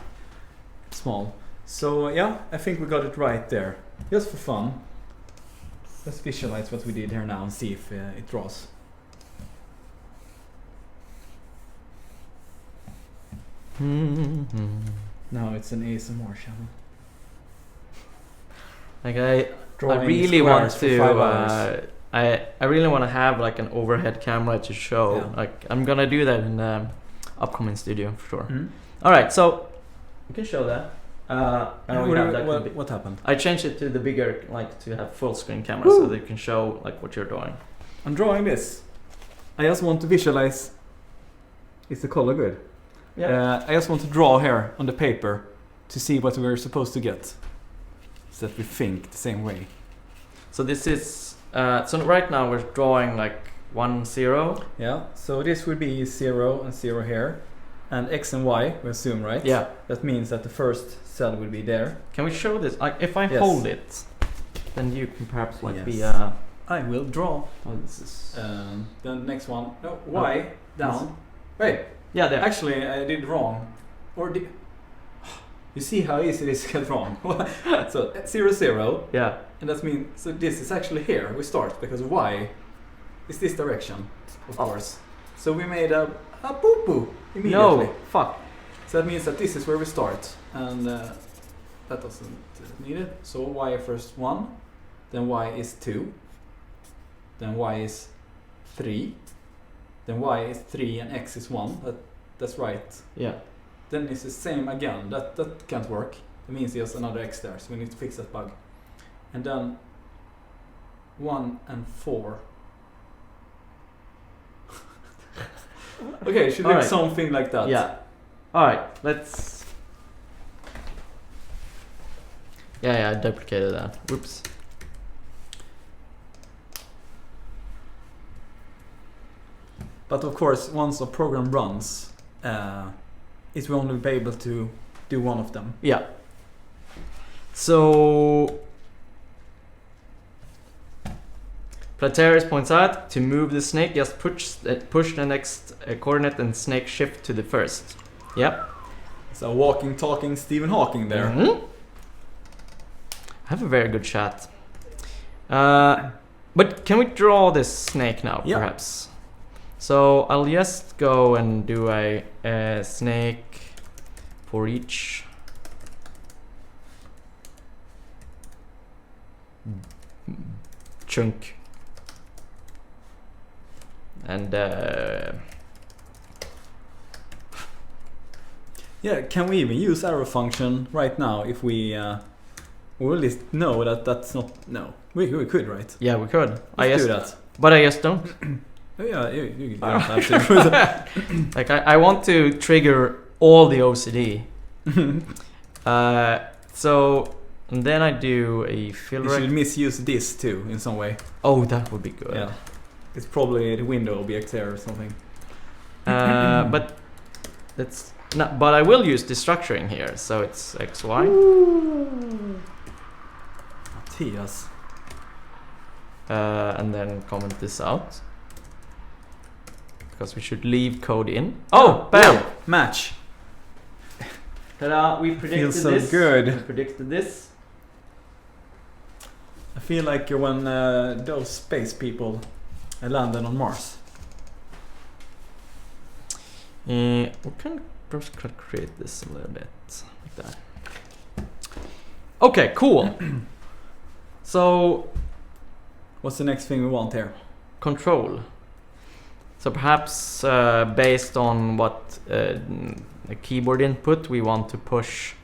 small. So yeah, I think we got it right there. Just for fun. Let's visualize what we did here now and see if it draws. Now it's an ASMR channel. Like I Drawing really want squares for 5 hours. to. I really want to have like an overhead camera to show. Yeah. Like I'm gonna do that in the upcoming studio for sure. Mm. All right, so you can show that. And we have that What happened? I changed it to the bigger, like to have full screen camera, so that you can show like what you're doing. I'm drawing this. I just want to visualize. Is the color good? Yeah. I just want to draw here on the paper to see what we're supposed to get, so that we think the same way. So this is so right now we're drawing like 1, 0. Yeah. So this would be 0 and 0 here, and X and Y we assume, right? Yeah. That means that the first cell will be there. Can we show this? Like if I Yes. hold it, then you can perhaps like Yes. be I will draw. Oh, this is. Then next one. No, Y down. Wait. Yeah, there. Actually, I did wrong. Or did. You see how easy this get wrong. So 0, 0. Yeah. And that means, so this is actually here we start, because Y is this direction, of course. So we made a poo-poo immediately. No, fuck. So that means that this is where we start, and that doesn't need it. So Y first 1, then Y is 2, then Y is 3, then Y is 3 and X is 1. That's right. Yeah. Then it's the same again. That can't work. It means there's another X there, so we need to fix that bug. And then 1 and 4. Okay, it should look Alright. something like that. Yeah. All right. Let's. Yeah, I duplicated that. Whoops. But of course, once a program runs, it will only be able to do one of them. Yeah. So. Plateris points out to move the snake, just push the next coordinate and snake shift to the first. Yep. So walking, talking Stephen Hawking there. Mm-hmm. I have a very good chat. But can we draw this snake now, Yeah. perhaps? So I'll just go and do a snake for each chunk. And Yeah, can we even use arrow function right now if we or at least know that that's not... No, we could, right? yeah, we could. Let's do that. But I just don't. Oh, yeah, you don't have to. Like I want to trigger all the OCD. So and then I do a fill You should rec. misuse this too in some way. Oh, that would be good. Yeah, it's probably the window object there or something. But that's not. But I will use the structuring here. So it's XY. Matthias. And then comment this out. Because we should leave code in. Oh, bam! Whoa, match. Ta-da! We predicted Feels so this. good. We predicted this. I feel like when those space people landed on Mars. We can just create this a little bit like that. Okay, cool. So What's the next thing we want here? control. So perhaps based on what a keyboard input, we want to push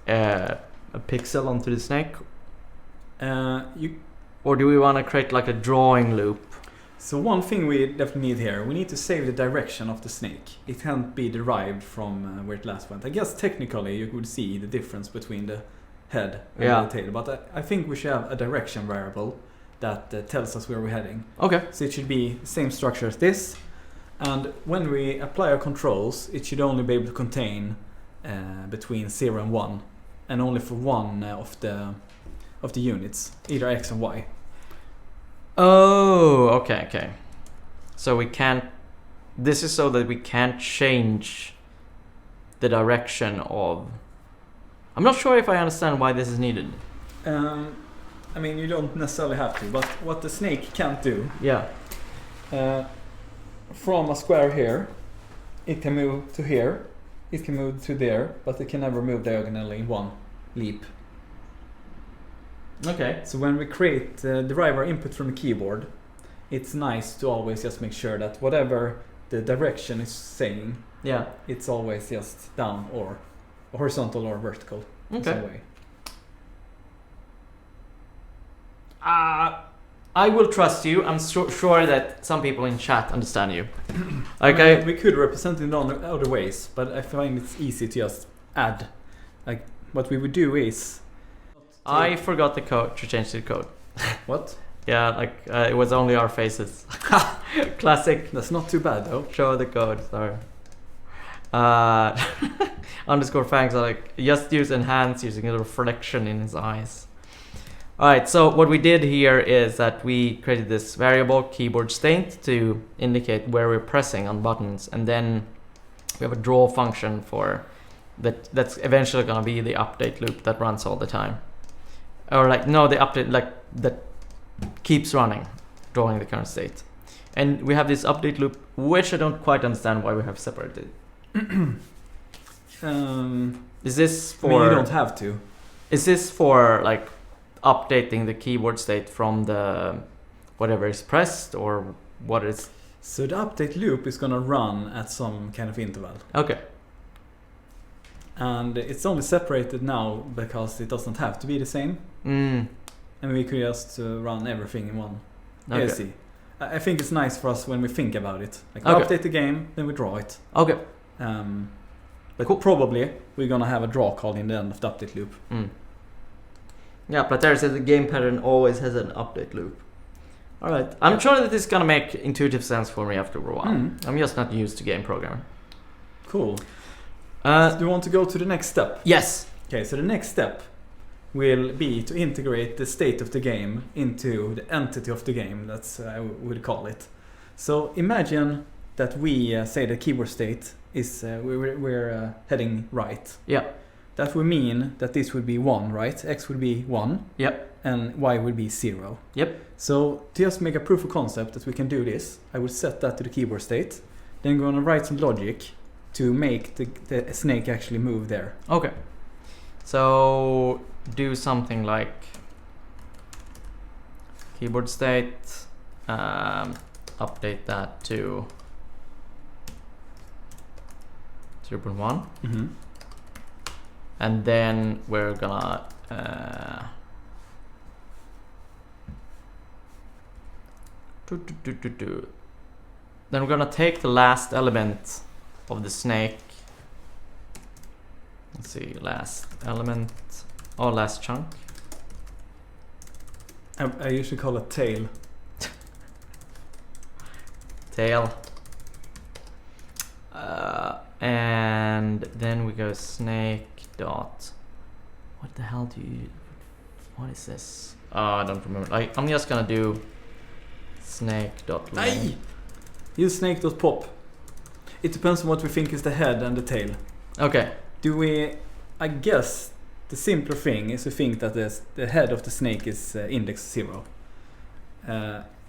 a pixel onto the snake, or do we want to create like a drawing loop? So one thing we definitely need here, we need to save the direction of the snake. It can't be derived from where it last went. I guess technically you could see the difference between the head and Yeah. the tail, but I think we should have a direction variable that tells us where we're heading. Okay. So it should be the same structure as this. And when we apply our controls, it should only be able to contain between 0 and 1. And only for one of the units, either X and Y. Oh, okay. So we can't... This is so that we can't change the direction of... I'm not sure if I understand why this is needed. I mean, you don't necessarily have to, but what the snake can't do... Yeah. From a square here, it can move to here, it can move to there, but it can never move diagonally in one leap. Okay. So when we derive our input from the keyboard, it's nice to always just make sure that whatever the direction is saying, it's always just down or horizontal or vertical in some way. I will trust you. I'm sure that some people in chat understand you. Okay. I mean, we could represent it in other ways, but I find it's easy to just add. Like what we would do is... I forgot the code to change the code. What? Yeah, like it was only our faces. Classic. That's not too bad though. Show the code, sorry. Underscore fangs are like, just use enhance using a reflection in his eyes. Alright, so what we did here is that we created this variable keyboard state to indicate where we're pressing on buttons, and then we have a draw function for that's eventually gonna be the update loop that runs all the time. Or like, no, the update like that keeps running, drawing the current state. And we have this update loop, which I don't quite understand why we have separated. Is this for... I mean, you don't have to. Is this for like updating the keyboard state from the whatever is pressed, or what is... So the update loop is gonna run at some kind of interval. Okay. And it's only separated now because it doesn't have to be the same. And we could just run everything in one ASC. I think it's nice for us when we think about it. Like update the game, then we draw it. Okay. But probably we're gonna have a draw call in the end of the update loop. Yeah, Plateria said the game pattern always has an update loop. Alright, I'm sure that this is gonna make intuitive sense for me after a while. I'm just not used to game programming. Cool. Do you want to go to the next step? Yes. Okay, so the next step will be to integrate the state of the game into the entity of the game. That's I would call it. So imagine that we say the keyboard state is we're heading right. Yeah. That would mean that this would be 1, right? X would be 1. Yep. And Y would be 0. Yep. So to just make a proof of concept that we can do this, I would set that to the keyboard state. Then I'm going to write some logic to make the snake actually move there. Okay. So do something like keyboard state, update that to 0.1. And then we're gonna then we're gonna take the last element of the snake. Let's see, last element or last chunk. I usually call it tail. Tail. And then we go snake dot. What the hell do you? What is this? I don't remember. I'm just gonna do snake dot length. Use snake dot pop. It depends on what we think is the head and the tail. Okay. Do we? I guess the simpler thing is to think that the head of the snake is index 0.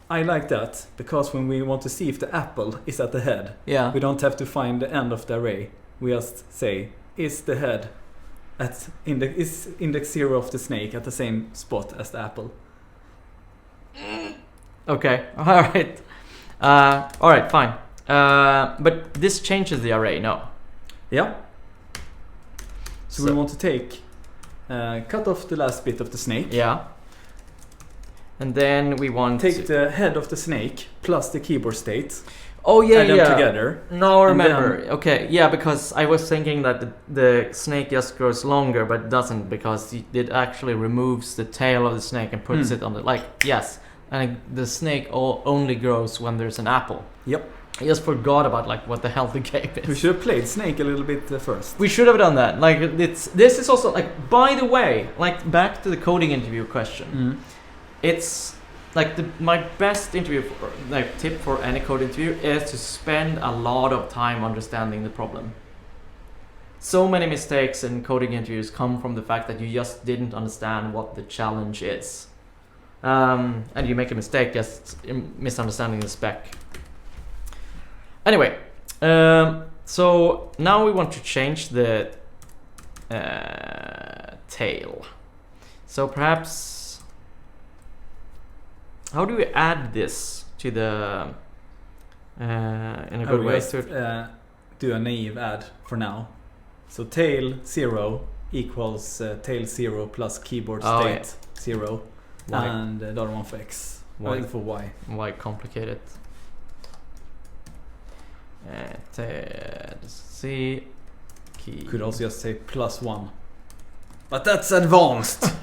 I like that because when we want to see if the apple is at the head, we don't have to find the end of the array. We just say, is the head at is index 0 of the snake at the same spot as the apple? Okay. All right. Fine. But this changes the array, no? Yeah. So we want to take cut off the last bit of the snake. Yeah. And then we want to take the head of the snake plus the keyboard state. Oh yeah, add them together. No, I remember. Okay, yeah, because I was thinking that the snake just grows longer, but it doesn't because it actually removes the tail of the snake and puts it on the yes. and the snake only grows when there's an apple. Yep. I just forgot about like what the hell the game is. We should have played Snake a little bit first. We should have done that. Like this is also like, by the way, like back to the coding interview question. It's like my best interview tip for any code interview is to spend a lot of time understanding the problem. So many mistakes in coding interviews come from the fact that you just didn't understand what the challenge is. And you make a mistake just in misunderstanding the spec. Anyway, so now we want to change the tail. So perhaps, how do we add this to the in a good way? Just do a naive add for now. So tail 0 equals tail 0 plus keyboard state 0, and the other one for x. For y. Why complicate it? C key. Could also just say +1, but that's advanced.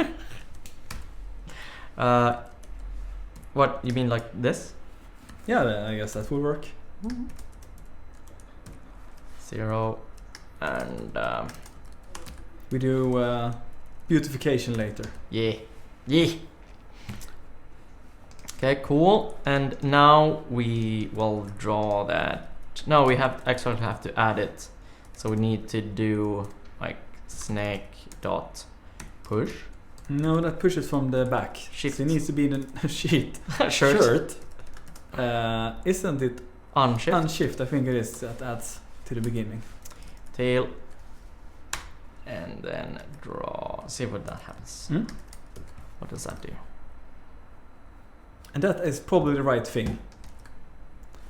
What you mean, like this? Yeah, I guess that will work. 0 and we do beautification later. Yeah. Okay, cool. And now we will draw that. No, we actually have to add it. So we need to do like snake dot push. No, that pushes from the back. Shift. So it needs to be the sheet. Shirt. Isn't it Unshift. unshift? I think it is. That adds to the beginning. Tail. And then draw. See what that happens. What does that do? And that is probably the right thing.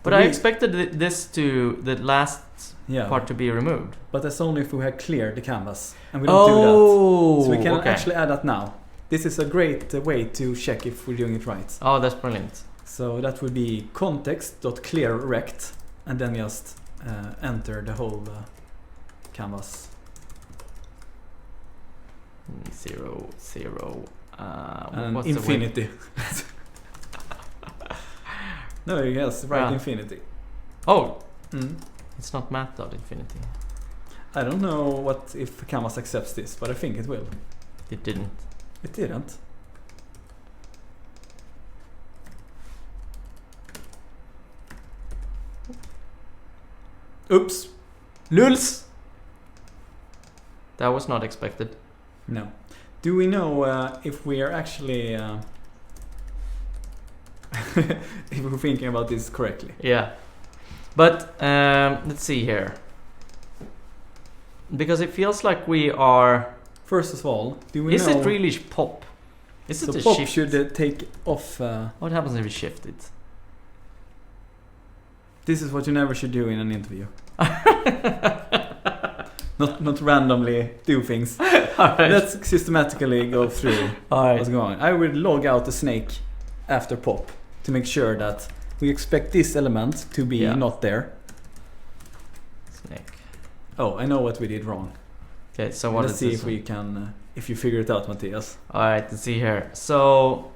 But I expected the last part to be removed. But that's only if we had cleared the canvas. And we don't do that. So we can actually add that now. This is a great way to check if we're doing it right. Oh, that's brilliant. So that would be context.clear rect, and then just enter the whole canvas. 0, 0. And what's infinity. No, yes, right, infinity. Oh, it's not math.infinity. I don't know what if canvas accepts this, but I think it will. It didn't. It didn't. Oops. Lulz. That was not expected. No. Do we know if we are actually if we're thinking about this correctly? Yeah. But let's see here. Because it feels like we are... First of all, do we know... Is it really pop? Is it a pop shift? should take off... What happens if we shift it? This is what you never should do in an interview. Not randomly do things. Right. Let's systematically go through what's going on. I will log out the snake after pop to make sure that we expect this element to be not there. Snake. Oh, I know what we did wrong. Okay, so what let's see if we can, if you figure it out, Matthias. Alright, let's see here. So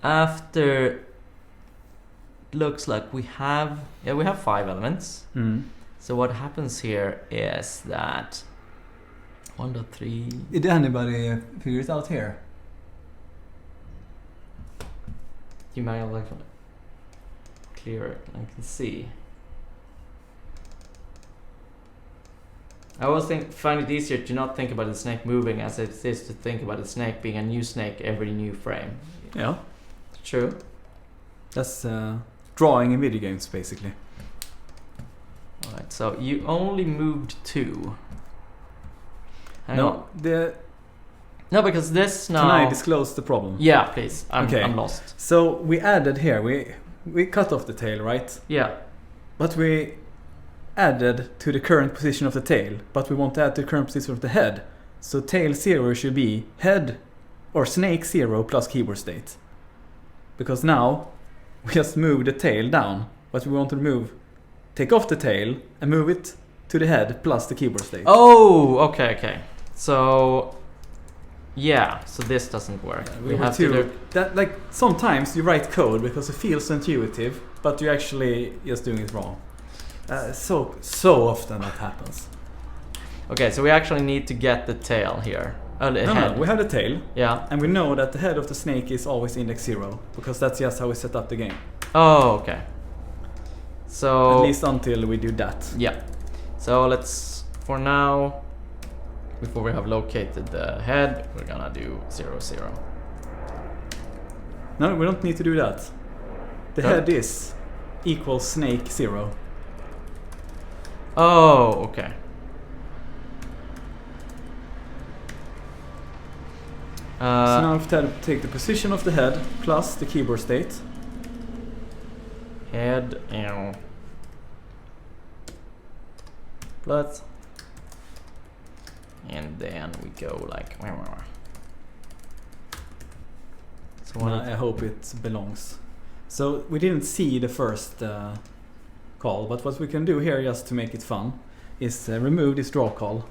after, looks like we have 5 elements. So what happens here is that 1.3. Did anybody figure it out here? You might like clear it. I can see. I always find it easier to not think about the snake moving as it is to think about the snake being a new snake every new frame. Yeah. True. That's drawing in video games, basically. Alright, so you only moved 2. No, because this now... Can I disclose the problem? Yeah, please. I'm lost. So we added here, we cut off the tail, right? Yeah. But we added to the current position of the tail, but we want to add to the current position of the head. So tail 0 should be head or snake 0 plus keyboard state. Because now we just move the tail down, but we want to take off the tail and move it to the head plus the keyboard state. Oh, okay. So Yeah, so this doesn't work. We have to do that. Like sometimes you write code because it feels intuitive, but you're actually just doing it wrong. So often that happens. Okay, so we actually need to get the tail here. The head. No, we have the tail. Yeah. And we know that the head of the snake is always index 0 because that's just how we set up the game. Oh, okay. So at least until we do that. Yeah. So let's, for now, before we have located the head, we're gonna do 0, 0. No, we don't need to do that. The head is equals snake 0. Oh, okay. So now we have to take the position of the head plus the keyboard state. Head plus, and then we go like. So I hope it belongs. So we didn't see the first call, but what we can do here just to make it fun is remove this draw call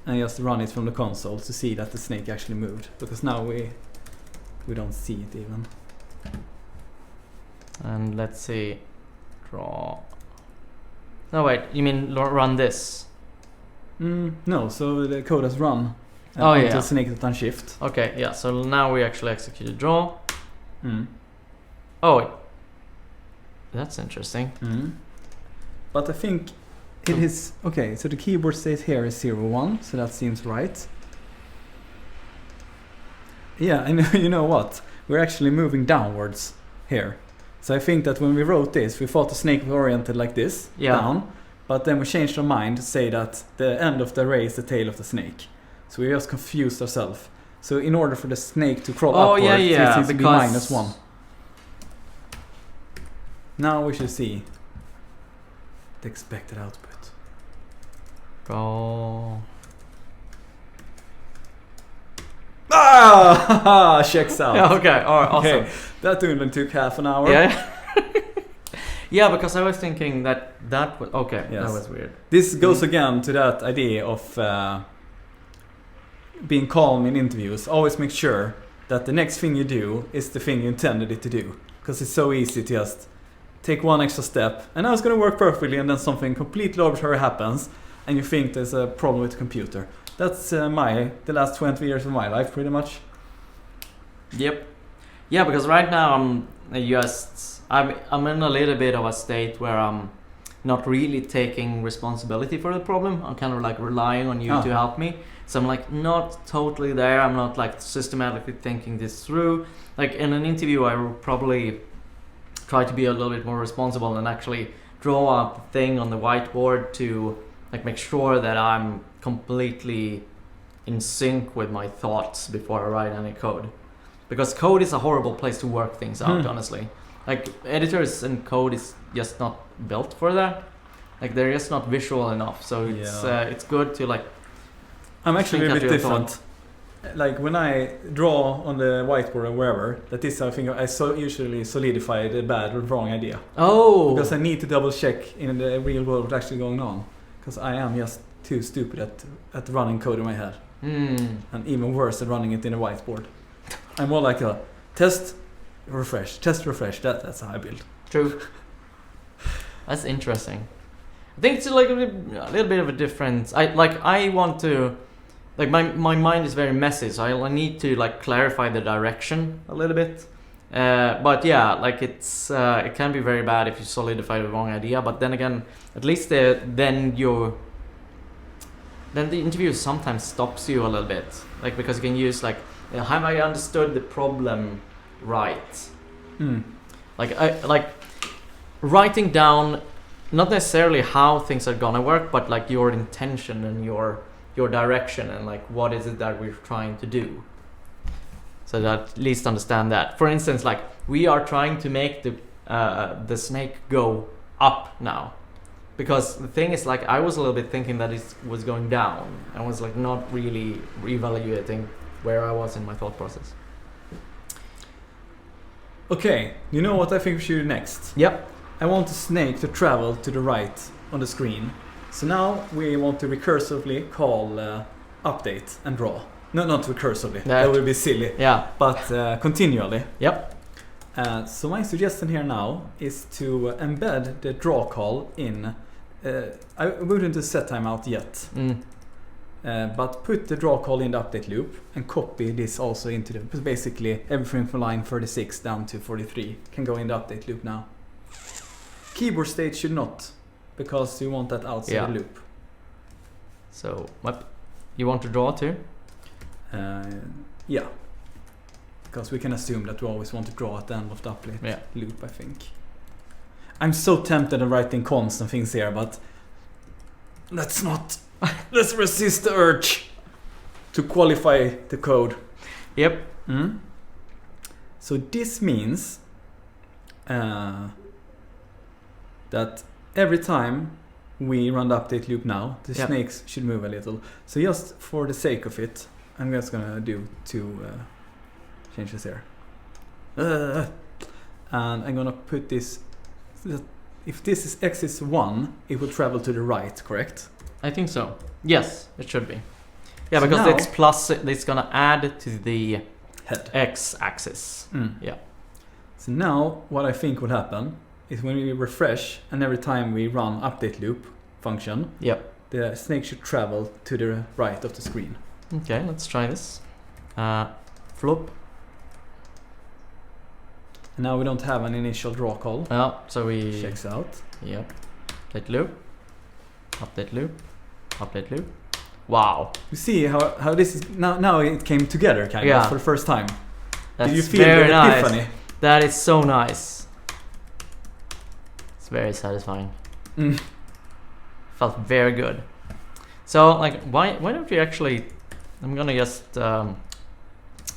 and just run it from the console to see that the snake actually moved, because now we don't see it even. And let's see, draw. No wait, you mean run this? No, so the code has run until the snake has done shift. Okay, yeah, so now we actually executed draw. Mm. Oh wait. That's interesting. But I think it is okay. So the keyboard state here is 0, 1, so that seems right. Yeah, I know. You know what? We're actually moving downwards here. So I think that when we wrote this, we thought the snake was oriented like this, down. But then we changed our mind to say that the end of the array is the tail of the snake. So we just confused ourselves. So in order for the snake to crawl upwards, it needs to be -1. Now we should see the expected output. Go. Ah! Checks out. Yeah, okay, alright, awesome. Okay, that only took half an hour. Yeah. Yeah, because I was thinking that was okay. Yes. That was weird. This goes again to that idea of being calm in interviews. Always make sure that the next thing you do is the thing you intended it to do, because it's so easy to just take one extra step and now it's going to work perfectly, and then something completely arbitrary happens and you think there's a problem with the computer. That's the last 20 years of my life pretty much. Yep. Yeah, because right now I'm in a little bit of a state where I'm not really taking responsibility for the problem. I'm kind of like relying on you to help me. So I'm like not totally there. I'm not like systematically thinking this through. Like in an interview, I will probably try to be a little bit more responsible and actually draw up the thing on the whiteboard to like make sure that I'm completely in sync with my thoughts before I write any code. Because code is a horrible place to work things out, honestly. Like editors and code is just not built for that. Like they're just not visual enough. So it's good to like. I'm actually a bit different. Like when I draw on the whiteboard or wherever, that is something I usually solidify the bad or wrong idea. Oh. Because I need to double check in the real world what's actually going on. Because I am just too stupid at running code in my head. And even worse at running it in a whiteboard. I'm more like a test, refresh. That's how I build. True. That's interesting. I think it's like a little bit of a difference. I want to, like my mind is very messy, so I need to like clarify the direction a little bit. But yeah, like it can be very bad if you solidify the wrong idea. But then again, at least then the interview sometimes stops you a little bit, like because you can use like, have I understood the problem right? Like writing down not necessarily how things are gonna work, but like your intention and your direction and like what is it that we're trying to do. So that at least understand that. For instance, like we are trying to make the snake go up now. Because the thing is, like, I was a little bit thinking that it was going down. I was like not really reevaluating where I was in my thought process. Okay, you know what I think we should do next? Yep. I want the snake to travel to the right on the screen. So now we want to recursively call update and draw. No, not recursively. Yeah. That would be silly. Yeah. But continually. Yep. So my suggestion here now is to embed the draw call in. I wouldn't do set timeout yet. But put the draw call in the update loop and copy this also into the. Basically, everything from line 36 down to 43 can go in the update loop now. Keyboard state should not, because you want that outside the loop. So, you want to draw too? Yeah. Because we can assume that we always want to draw at the end of the update loop, I think. I'm so tempted at writing cons and things here, but let's not. Let's resist the urge to qualify the code. Yep. So this means that every time we run the update loop now, the snakes should move a little. So just for the sake of it, I'm just gonna do 2 changes here. And I'm gonna put this. If this is x is 1, it will travel to the right, correct? I think so. Yes, it should be. Yeah, So because now- it's plus. It's gonna add to the Head. x-axis. Yeah. So now what I think will happen is when we refresh and every time we run update loop function, the snake should travel to the right of the screen. Okay, let's try this. Flop. And now we don't have an initial draw call. So we Checks out. Yep. Update loop. Update loop. Update loop. Wow. You see how this is now it came together kind of for the first time. That's Did you feel very the nice. epiphany? That is so nice. It's very satisfying. Felt very good. So like why don't we actually I'm gonna just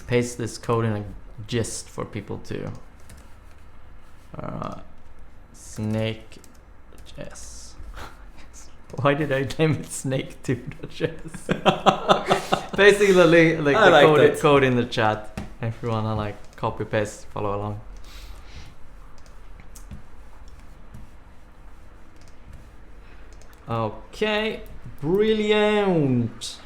paste this code in a gist for people to snake.js. Why did I name it snake2.js? Basically like the code in the chat. If you wanna like copy paste, follow along. Okay, brilliant.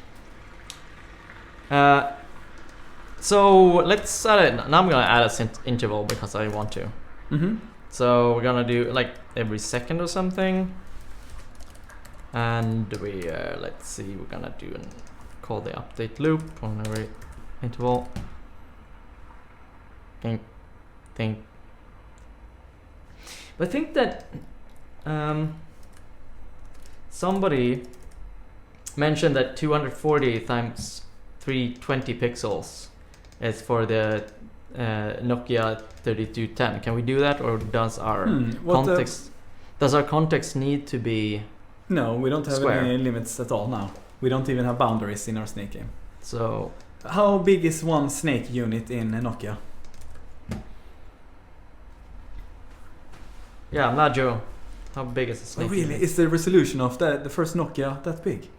So let's add it. Now I'm gonna add a interval because I want to. So we're gonna do like every second or something. And we let's see, we're gonna do call the update loop on every interval. Think. But I think that somebody mentioned that 240 times 320 pixels is for the Nokia 3210. Can we do that, or does our context need to be? No, we don't have square? any limits at all now. We don't even have boundaries in our snake game. So how big is one snake unit in Nokia? yeah, Majo, how big is the snake? Really? Is the resolution of the first Nokia that big?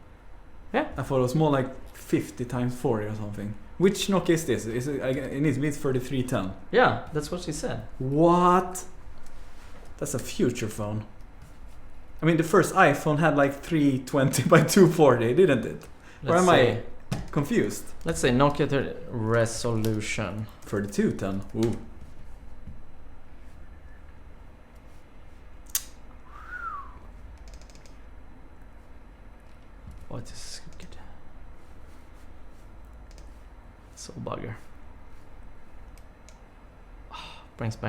Yeah. I thought it was more like 50 times 40 or something. Which Nokia is this? Is it needs to be 3310. Yeah, that's what she said. What? That's a future phone. I mean, the first iPhone had like 320 by 240, didn't it? Or am I confused? Let's say Nokia resolution 3210. Ooh. What is good? So bugger. Brings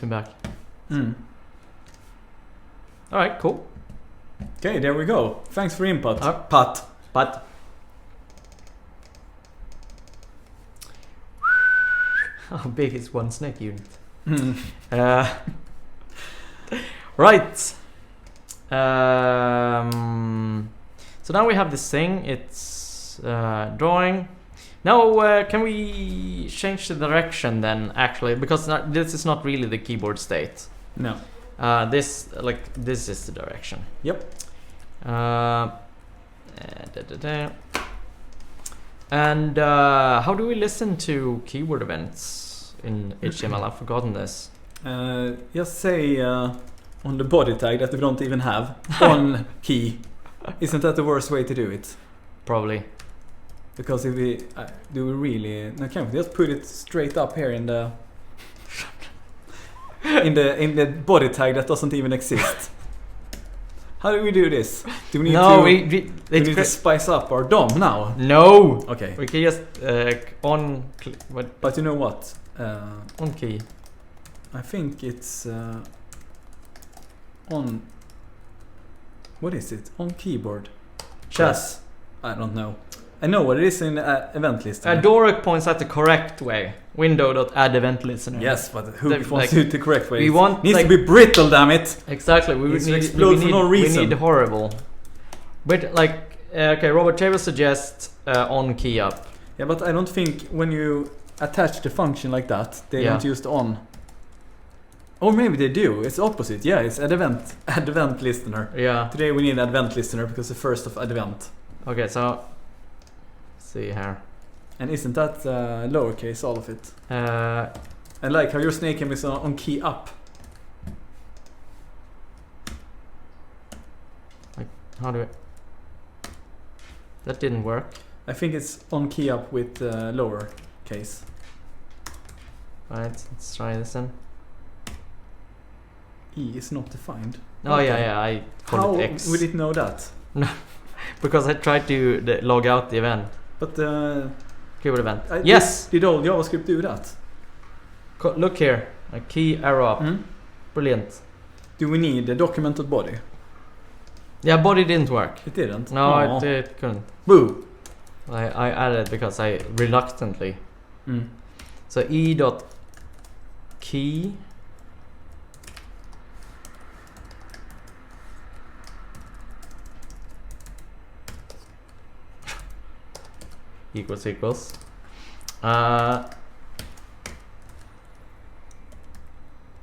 me back. All right, cool. Okay, there we go. Thanks for input, Pat. How big is one snake unit? Right. So now we have this thing. It's drawing. Now, can we change the direction then? Actually, because this is not really the keyboard state. No. This is the direction. Yep. And how do we listen to keyboard events in HTML? I've forgotten this. Just say on the body tag that we don't even have on key. Isn't that the worst way to do it? Probably. Because if we do we really? No, can't we just put it straight up here in the in the body tag that doesn't even exist? How do we do this? Do we need we need to spice up our DOM now? No. Okay. We can just on. But you know what? On key. I think it's on. What is it? On keyboard. Chess. I don't know. I know what it is in event listener. Nordic points at the correct way. Window.add event listener. Yes, but who wants to do it the correct way? We want needs to be brittle, damn it. Exactly. We need horrible. But like, okay, Robert Taylor suggests on key up. Yeah, but I don't think when you attach the function like that, they don't use the on. Or maybe they do. It's opposite. Yeah, it's add event listener. Yeah. Today we need advent listener because the first of advent. Okay, so see here. And isn't that lowercase, all of it? I like how your snake game is on key up. Like, how do I... That didn't work. I think it's on key up with lower case. Right, let's try this then. E is not defined. Oh okay. Yeah, I called it X. How would it know that? No, because I tried to log out the event. But keyboard event. Yes! Did all JavaScript do that? Look here, a key arrow up. Brilliant. Do we need a documented body? Yeah, body didn't work. It didn't? No, it couldn't. Boo! I added because I reluctantly. So e.key equals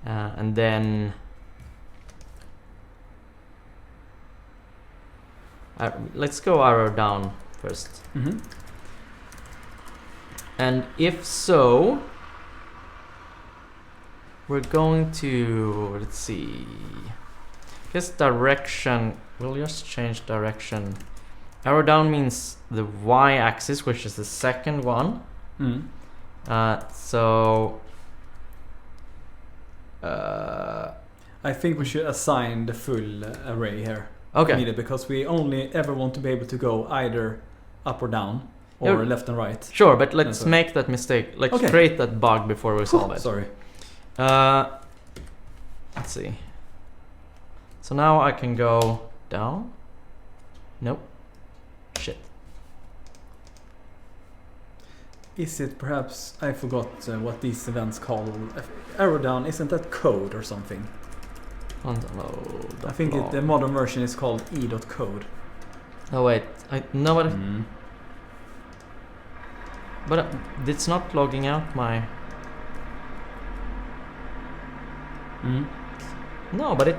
and then let's go arrow down first. And if so, we're going to, let's see, guess direction, we'll just change direction. Arrow down means the y-axis, which is the second one. So I think we should assign the full array here. Okay. Needed, because we only ever want to be able to go either up or down or left and right. Sure, but let's make that mistake. Like create that bug before we solve it. Sorry. Let's see. So now I can go down. Nope. Shit. Is it perhaps, I forgot what these events call, arrow down, isn't that code or something? I think the modern version is called e.code. Oh wait, no, but it's not logging out my... No, but it...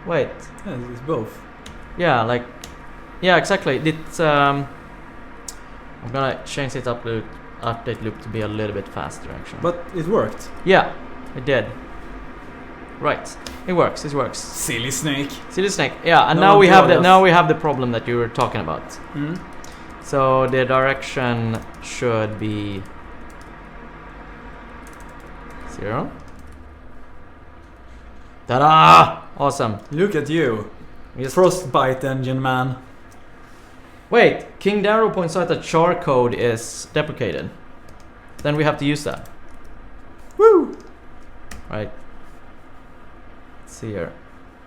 Wait. Yeah, it's both. Yeah, like... Yeah, exactly. It's... I'm gonna change it update loop to be a little bit faster, actually. But it worked. Yeah, it did. Right, it works. It works. Silly snake. Silly snake. Yeah, and now we have the problem that you were talking about. So the direction should be 0. Ta-da! Awesome. Look at you. Frostbite engine man. Wait, King Darrow points out that char code is deprecated. Then we have to use that. Woo! Right. Let's see here.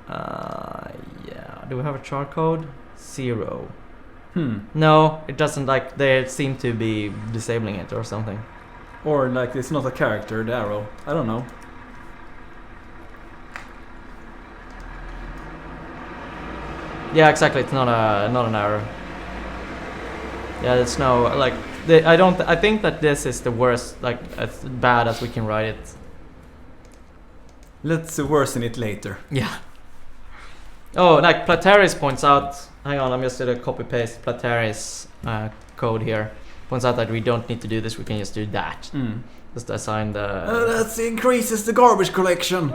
Yeah. Do we have a char code? 0. No, it doesn't. Like, they seem to be disabling it or something. Or like it's not a character, the arrow. I don't know. Yeah, exactly. It's not an arrow. Yeah, there's no like. I think that this is the worst. Like, as bad as we can write it. Let's worsen it later. Yeah. Oh, like Plateris points out. Hang on, I'm just gonna copy paste Plateris code here. Points out that we don't need to do this. We can just do that. Just assign the. That increases the garbage collection.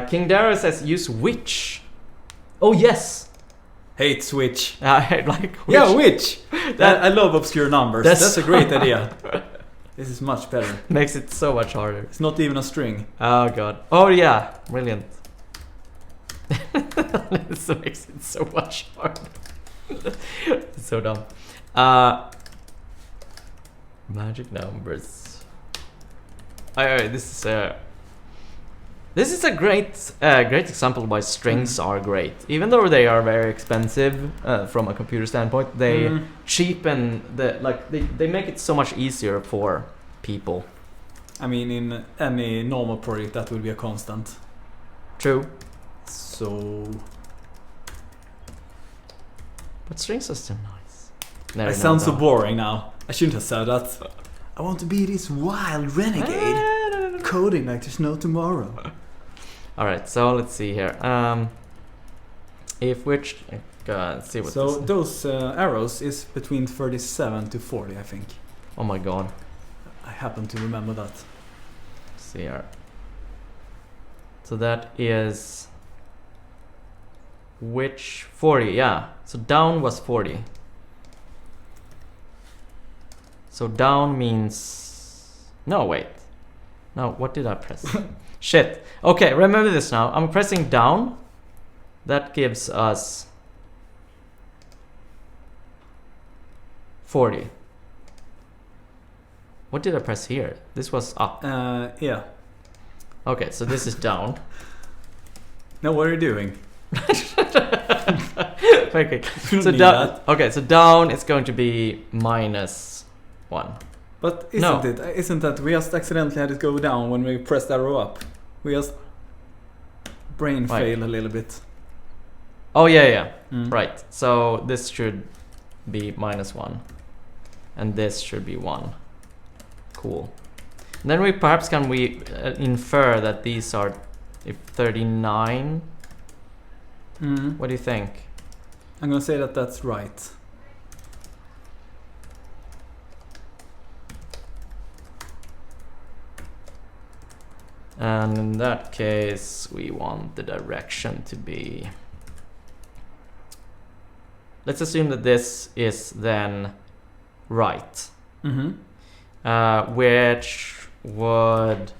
King Dara says use which. Oh yes. Hate switch. Like which? Yeah, which? I love obscure numbers. That's a great idea. This is much better. Makes it so much harder. It's not even a string. Oh god. Oh yeah, brilliant. This makes it so much harder. It's so dumb. Magic numbers. This is a great example why strings are great. Even though they are very expensive from a computer standpoint, they cheapen they make it so much easier for people. I mean, in any normal project that would be a constant. True. So... But strings are still nice. I sound so boring now. I shouldn't have said that. I want to be this wild renegade. Coding like there's no tomorrow. Alright, so let's see here. If which... let's see what so this... those arrows is between 37 to 40, I think. Oh my god. I happen to remember that. Let's see here. So that is... Which 40, yeah. So down was 40. So down means... No, wait. No, what did I press? Shit. Okay, remember this now. I'm pressing down. That gives us 40. What did I press here? This was up. Yeah. Okay, so this is down. Now what are you doing? Okay. So down. Okay, so down is going to be -1. But isn't that we just accidentally had it go down when we pressed arrow up? We just brain fail a little bit. Oh yeah. Right. So this should be -1, and this should be 1. Cool. And then we perhaps can infer that these are 39. What do you think? I'm gonna say that that's right. And in that case, we want the direction to be... Let's assume that this is then right. Which would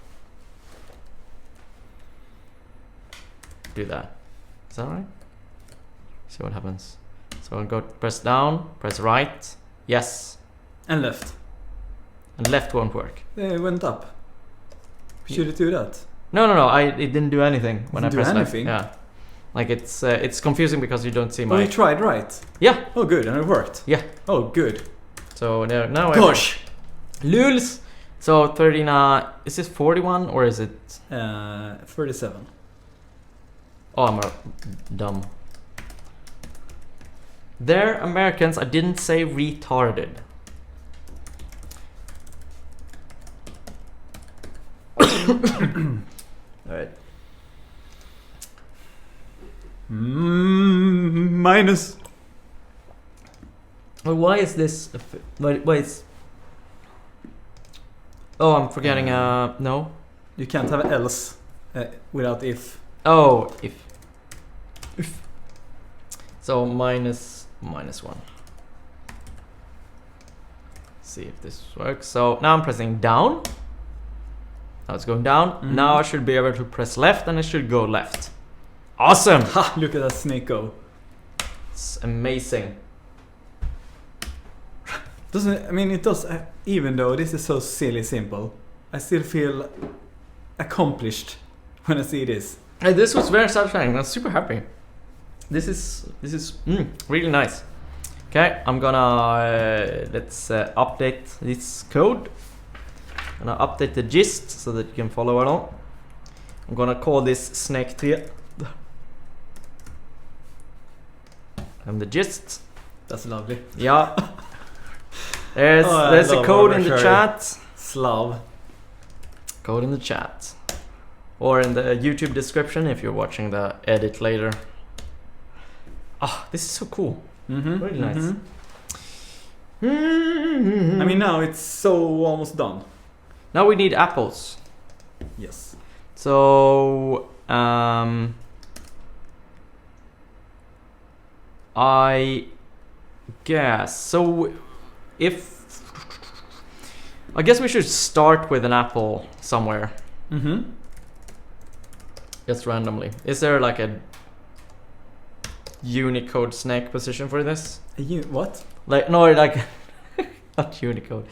do that. Is that right? See what happens. So I'll go press down, press right. Yes. And left. And left won't work. It went up. Should it do that? No. It didn't do anything when I pressed anything? left. Yeah. Like it's confusing because you don't see my... Oh, you tried right? Yeah. Oh, good. And it worked? Yeah. Oh, good. So now Gosh! Lulz! So 39... Is this 41 or is it... 37. Oh, I'm dumb. They're Americans. I didn't say retarded. Alright. Minus. Well, why is this? Why is? Oh, I'm forgetting. No. You can't have else without if. Oh, if. So -1. See if this works. So now I'm pressing down. Now it's going down. Now I should be able to press left, and it should go left. Awesome! Ha! Look at that snake go. It's amazing. Doesn't it? I mean, it does. Even though this is so silly simple, I still feel accomplished when I see this. Hey, this was very satisfying. I'm super happy. This is really nice. Okay, I'm gonna let's update this code. I'm gonna update the gist so that you can follow along. I'm gonna call this snake 3. And the gist. That's lovely. Yeah. There's a code in the chat. Slav. Code in the chat. Or in the YouTube description if you're watching the edit later. Ah, this is so cool. Really nice. I mean, now it's so almost done. Now we need apples. Yes. So I guess so. I guess we should start with an apple somewhere. Mm-hmm. Just randomly. Is there like a Unicode snake position for this? What? Like no, like not Unicode.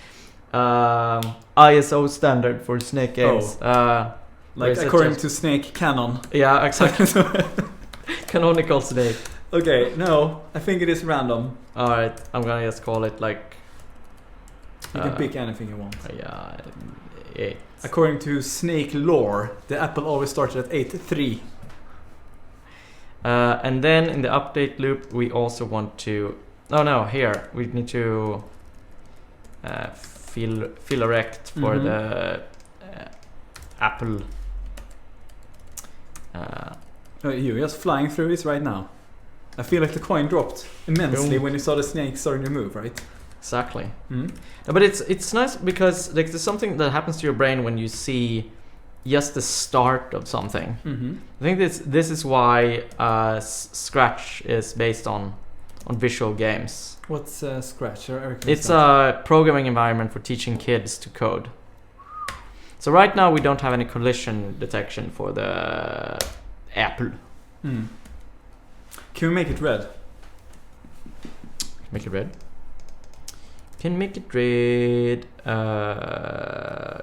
ISO standard for snake games. Like according to Snake Canon. Yeah, exactly. Canonical snake. Okay, no, I think it is random. Alright, I'm gonna just call it like... You can pick anything you want. Yeah, 8. According to Snake lore, the apple always started at 8.3. And then in the update loop, we also want to... Oh no, here, we need to fill erect for the apple. You're just flying through this right now. I feel like the coin dropped immensely when you saw the snake starting to move, right? Exactly. Mm-hmm. No, but it's nice because like there's something that happens to your brain when you see just the start of something. Mm-hmm. I think this is why Scratch is based on visual games. What's Scratch? It's a programming environment for teaching kids to code. So right now we don't have any collision detection for the apple. Mm. Can we make it red? Make it red? Can make it red.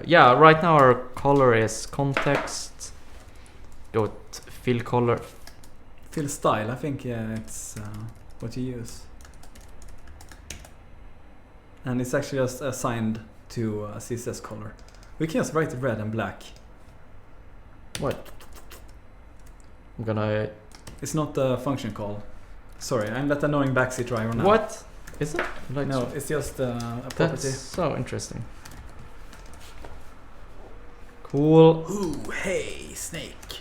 Yeah, right now our color is context dot fill color. Fill style, I think it's what you use. And it's actually just assigned to CSS color. We can just write red and black. What? I'm gonna... It's not a function call. Sorry, I'm that annoying backseat driver now. What? Is it? Like No, it's just a property. That's so interesting. Cool. Ooh, hey, snake.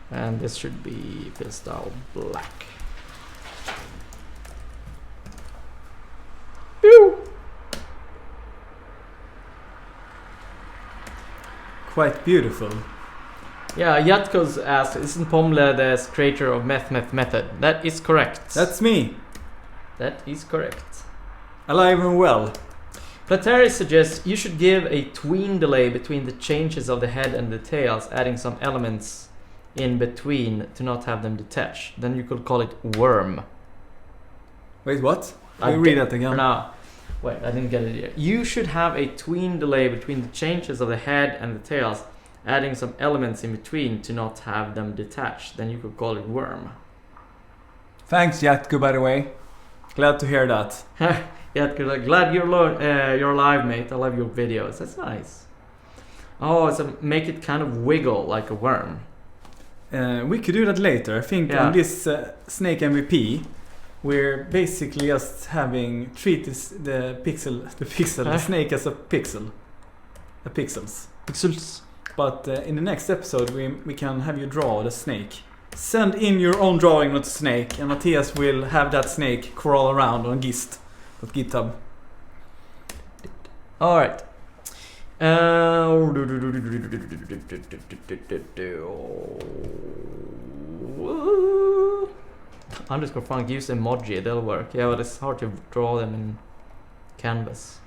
And this should be fill style black. Ew. Quite beautiful. Yeah, Yatko's asked, isn't Pomle the creator of Meth method? That is correct. That's me. That is correct. Alive and well. Plateri suggests you should give a tween delay between the changes of the head and the tails, adding some elements in between to not have them detach. Then you could call it worm. Wait, what? Can you read that again? No. Wait, I didn't get it yet. You should have a tween delay between the changes of the head and the tails, adding some elements in between to not have them detached. Then you could call it worm. Thanks, Yatko, by the way. Glad to hear that. Yatko, glad you're alive, mate. I love your videos. That's nice. Oh, so make it kind of wiggle like a worm. We could do that later. I think on this Snake MVP, we're basically just treat the snake as a pixel. The pixels. Pixels. But in the next episode, we can have you draw the snake. Send in your own drawing of the snake, and Matthias will have that snake crawl around on GitHub. All right. Underscore funk, use emoji, they'll work. Yeah, but it's hard to draw them in Canvas.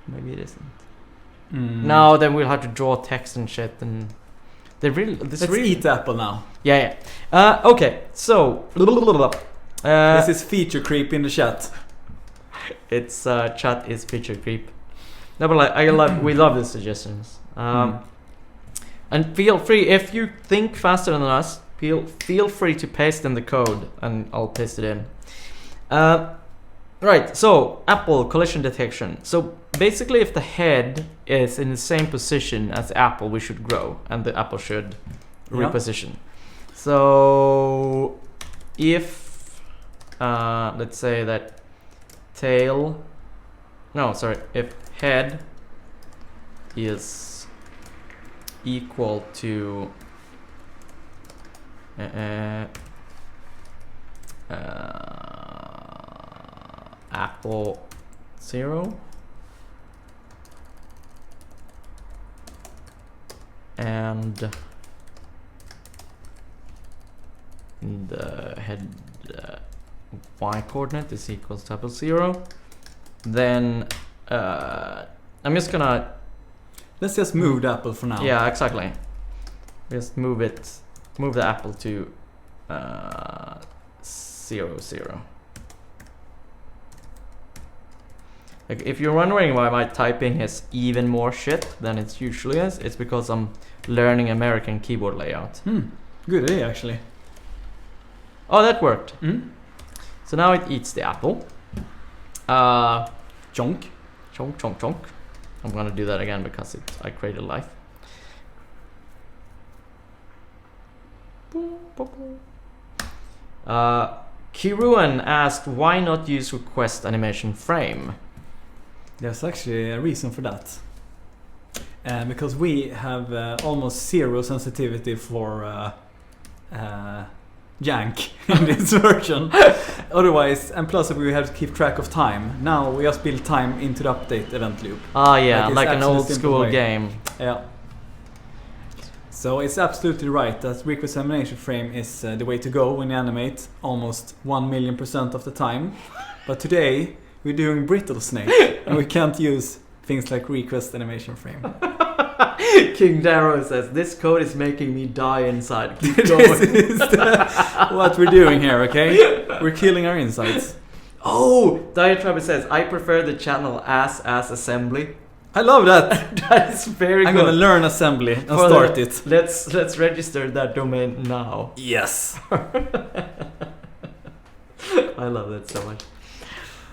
Maybe it isn't. No, then we'll have to draw text and shit, and they really. Let's eat the apple now. Yeah. Okay, so this is feature creep in the chat. It's chat is feature creep. No, but we love the suggestions. And feel free, if you think faster than us, feel free to paste in the code, and I'll paste it in. Right, so apple collision detection. So basically, if the head is in the same position as the apple, we should grow, and the apple should reposition. So if let's say that if head is equal to apple 0 and the head y coordinate is equals to 0. Then I'm just gonna. Let's just move the apple for now. Yeah, exactly. Just move the apple to 0, 0. Like, if you're wondering why my typing is even more shit than it usually is, it's because I'm learning American keyboard layout. Good idea, actually. Oh, that worked. So now it eats the apple. Chonk. Chonk, chonk, chonk. I'm gonna do that again because I created life. Kiruan asked, why not use request animation frame? There's actually a reason for that. Because we have almost zero sensitivity for jank in this version. Otherwise, and plus we have to keep track of time. Now we just build time into the update event loop. Ah, yeah, like an old school game. Yeah. So it's absolutely right that request animation frame is the way to go when you animate almost 1,000,000% of the time. But today we're doing brittle snake and we can't use things like request animation frame. King Darrow says, this code is making me die inside. Keep This going. is what we're doing here, okay? We're killing our insides. Oh, Diatribe says, I prefer the channel as assembly. I love that. That is very I'm good. gonna learn assembly and For start the- it. Let's register that domain now. Yes. I love that so much.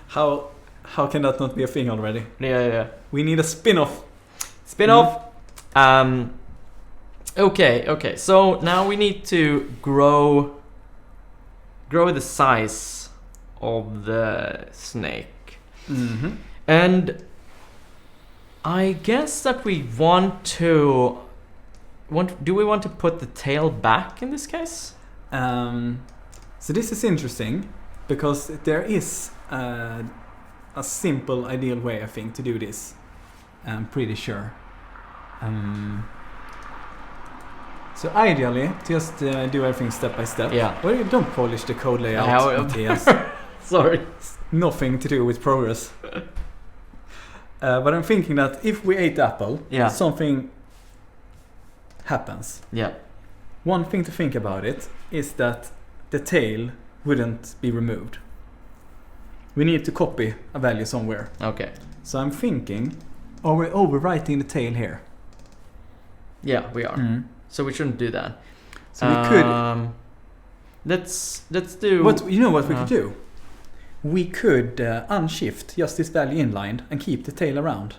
How can that not be a thing already? Yeah. We need a spin-off. Spin-off. Okay. So now we need to grow the size of the snake. Mm-hmm. And I guess that we do we want to put the tail back in this case? So this is interesting because there is a simple ideal way, I think, to do this. I'm pretty sure. So ideally, just do everything step by step. Yeah. Well, you don't polish the code layout, Yeah, Matthias. Sorry. Nothing to do with progress. But I'm thinking that if we ate apple, Yeah. something happens. Yeah. One thing to think about it is that the tail wouldn't be removed. We need to copy a value somewhere. Okay. So I'm thinking, are we overwriting the tail here? Yeah, we are. So we shouldn't do that. So we could. Let's do. What you know? What we could do? We could unshift just this value inline and keep the tail around.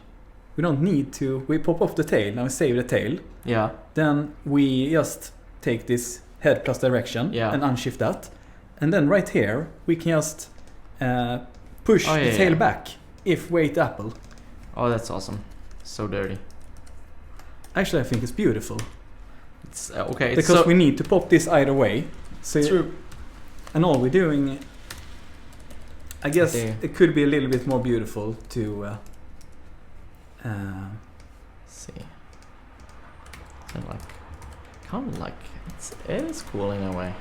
We don't need to. We pop off the tail and we save the tail. Yeah. Then we just take this head plus direction and unshift that, and then right here we can just push the tail back if we ate apple. Oh, that's awesome. So dirty. Actually, I think it's beautiful. It's okay. Because we need to pop this either way. So true. And all we're doing, I guess it could be a little bit more beautiful to see. So kind of like it is cool in a way.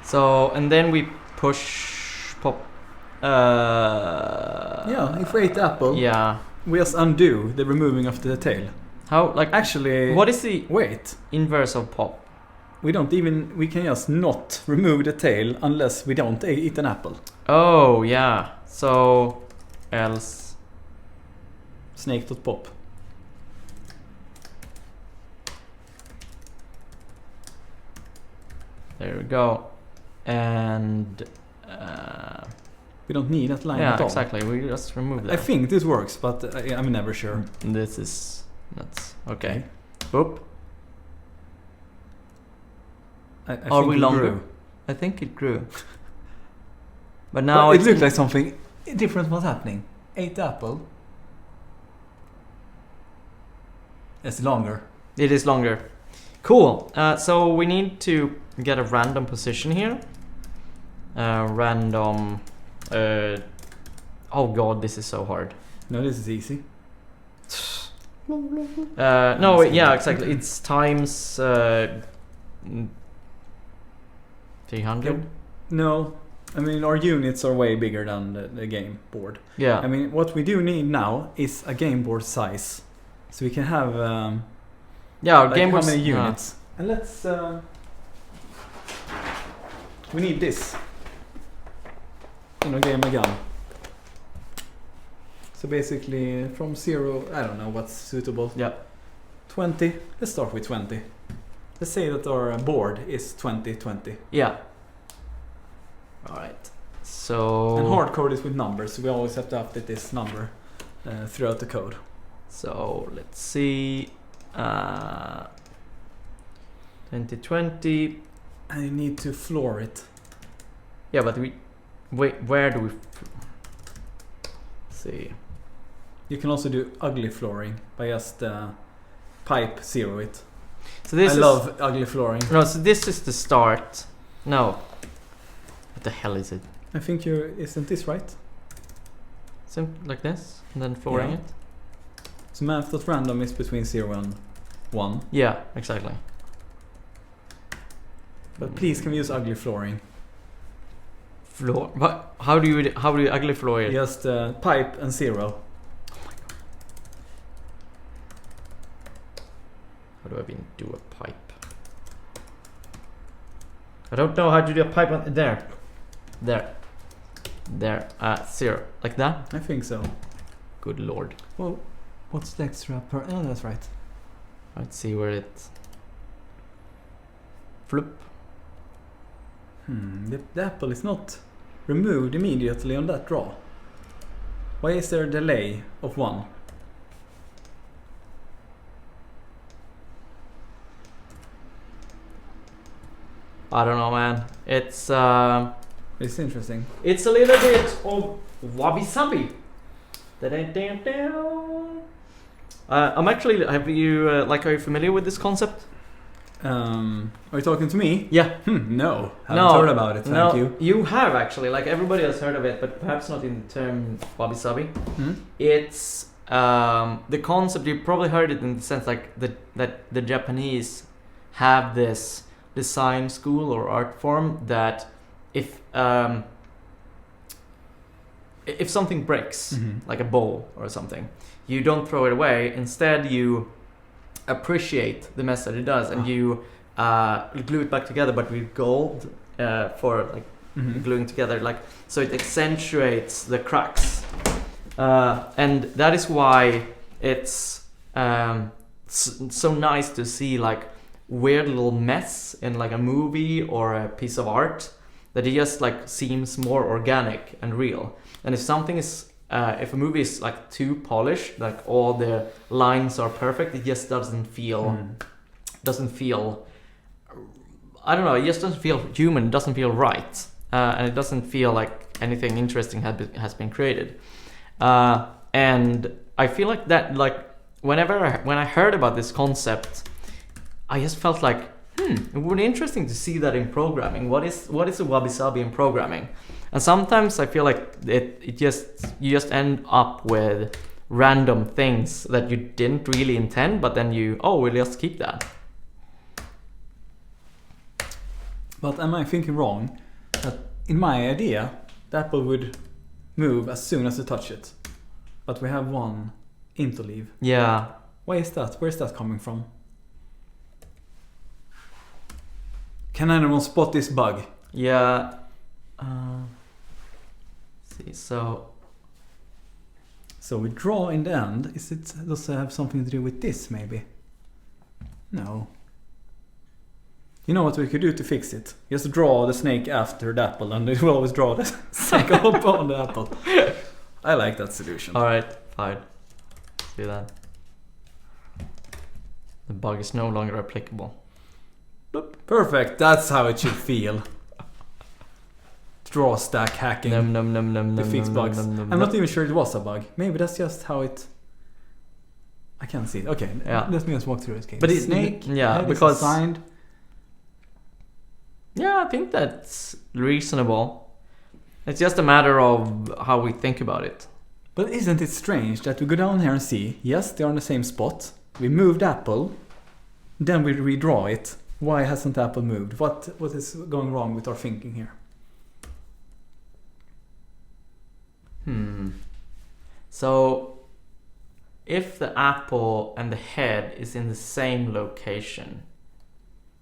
So and then we push pop. Yeah, if we ate apple, we just undo the removing of the tail. How actually? What is the inverse of pop? We can just not remove the tail unless we don't eat an apple. Oh yeah. So else snake.pop. There we go. And we don't need that line at all. Yeah, exactly. We just remove that. I think this works, but I'm never sure. This is nuts. Okay. Boop. Are we longer? Grew. I think it grew. But now it looks like something different was happening. Ate apple. It's longer. It is longer. Cool. So we need to get a random position here. Random. Oh god, this is so hard. No, this is easy. No, yeah, exactly. It's times 300. No, I mean, our units are way bigger than the game board. Yeah. I mean, what we do need now is a game board size. So we can have... our like game how board... many units? And let's... we need this. Game again. So basically from 0, I don't know what's suitable. Yeah. 20. Let's start with 20. Let's say that our board is 2020. Yeah. Alright. So... And hard code is with numbers, so we always have to update this number throughout the code. So let's see. 2020. And you need to floor it. Yeah, but where do we... see. You can also do ugly flooring by just pipe 0 it. So this I love ugly flooring. No, so this is the start. No. What the hell is it? I think isn't this right? Like this, and then flooring Yeah. it. So math.random is between 0 and 1. Yeah, exactly. But please, can we use ugly flooring? Floor. But how do you ugly floor it? Just pipe and 0. How do I even do a pipe? I don't know how to do a pipe on there. 0 like that. I think so. Good lord. Well, what's the extra per? Oh, that's right. Let's see where it. Flip. The apple is not removed immediately on that draw. Why is there a delay of 1? I don't know, man. It's interesting. It's a little bit of wabi-sabi. I'm actually. Are you familiar with this concept? Are you talking to me? Yeah. No. Haven't heard about it. Thank you. You have actually. Like everybody has heard of it, but perhaps not in the term wabi-sabi. It's the concept. You probably heard it in the sense like that the Japanese have this design school or art form that if something breaks, like a bowl or something, you don't throw it away. Instead, you appreciate the mess that it does, and you glue it back together, but with gold for like gluing together, like so it accentuates the cracks, and that is why it's so nice to see like weird little mess in like a movie or a piece of art that it just like seems more organic and real. And if something is if a movie is like too polished, like all the lines are perfect, it just doesn't feel I don't know, it just doesn't feel human, it doesn't feel right, and it doesn't feel like anything interesting has been created, and I feel like that, like when I heard about this concept, I just felt like it would be interesting to see that in programming. What is a wabi-sabi in programming? And sometimes I feel like you just end up with random things that you didn't really intend, but then we'll just keep that. But am I thinking wrong? That in my idea, the apple would move as soon as you touch it. But we have one interleave. Yeah. Why is that? Where is that coming from? Can anyone spot this bug? Yeah. See, so we draw in the end. Does it have something to do with this maybe? No. You know what we could do to fix it? Just draw the snake after the apple, and it will always draw the snake up on the apple. I like that solution. Alright, fine. See that. The bug is no longer applicable. Perfect, that's how it should feel. Draw stack hacking to fix bugs. I'm not even sure it was a bug. Maybe that's just how it... I can't see it. Okay, let me just walk through this game. But it's snake, because assigned. Yeah, I think that's reasonable. It's just a matter of how we think about it. But isn't it strange that we go down here and see, yes, they're on the same spot. We moved apple, then we redraw it. Why hasn't apple moved? What is going wrong with our thinking here? So if the apple and the head is in the same location.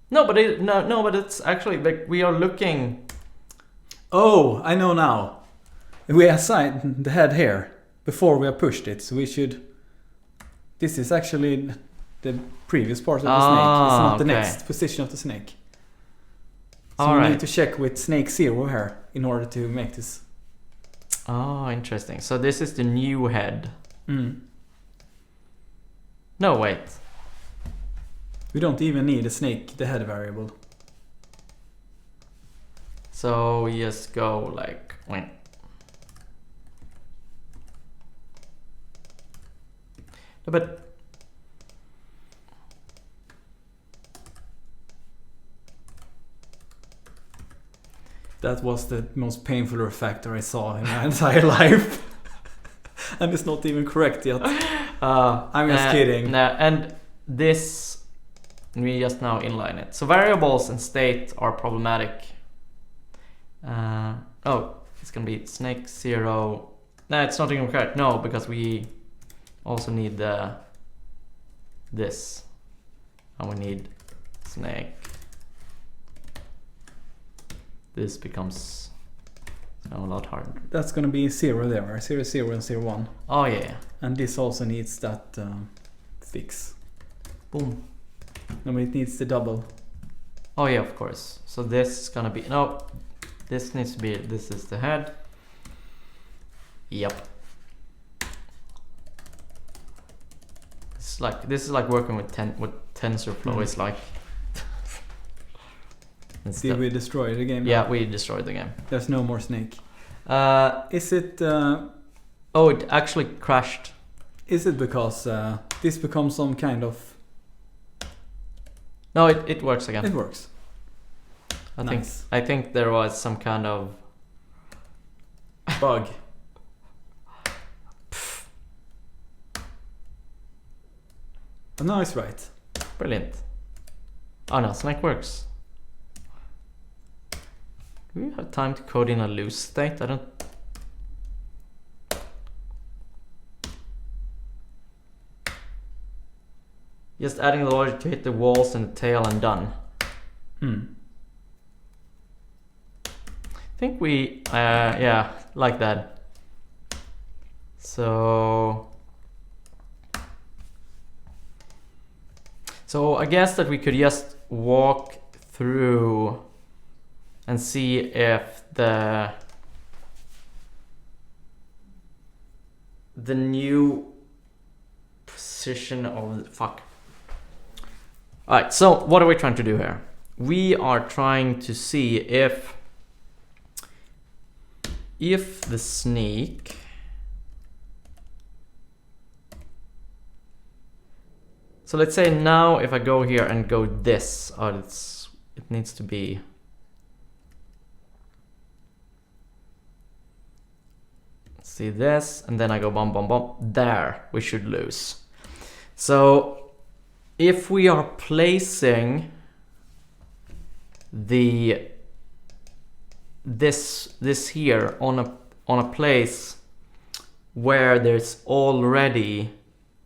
No, but it's actually like we are looking. Oh, I know now. We assigned the head here before we have pushed it, so we should. This is actually the previous part of the snake. It's not the next position of the snake. So we need to check with snake 0 here in order to make this. Oh, interesting. So this is the new head. No, wait. We don't even need a snake, the head variable. So we just go like, wait. But that was the most painful refactor I saw in my entire life. And it's not even correct yet. I'm just kidding. No, and this, we just now inline it. So variables and state are problematic. Oh, it's gonna be snake 0. No, it's not even correct. No, because we also need this. And we need snake. This becomes a lot harder. That's gonna be 0 there, 0, 0 and 0, 1. Oh yeah. And this also needs that fix. Boom. No, it needs the double. Oh yeah, of course. So this is gonna be, no, this needs to be, this is the head. Yep. This is like working with TensorFlow is like. Did we destroy the game? Yeah, we destroyed the game. There's no more snake. Is it? Oh, it actually crashed. Is it because this becomes some kind of? No, it works again. It works. I think there was some kind of bug. Oh, no, it's right. Brilliant. Oh no, snake works. Do we have time to code in a loose state? I don't. Just adding the logic to hit the walls and the tail and done. I think we, yeah, like that. So I guess that we could just walk through and see if the new position of the fuck. Alright, so what are we trying to do here? We are trying to see if the snake so let's say now if I go here and go this, it needs to be see this, and then I go bum bum bum. There, we should lose. So if we are placing this here on a place where there's already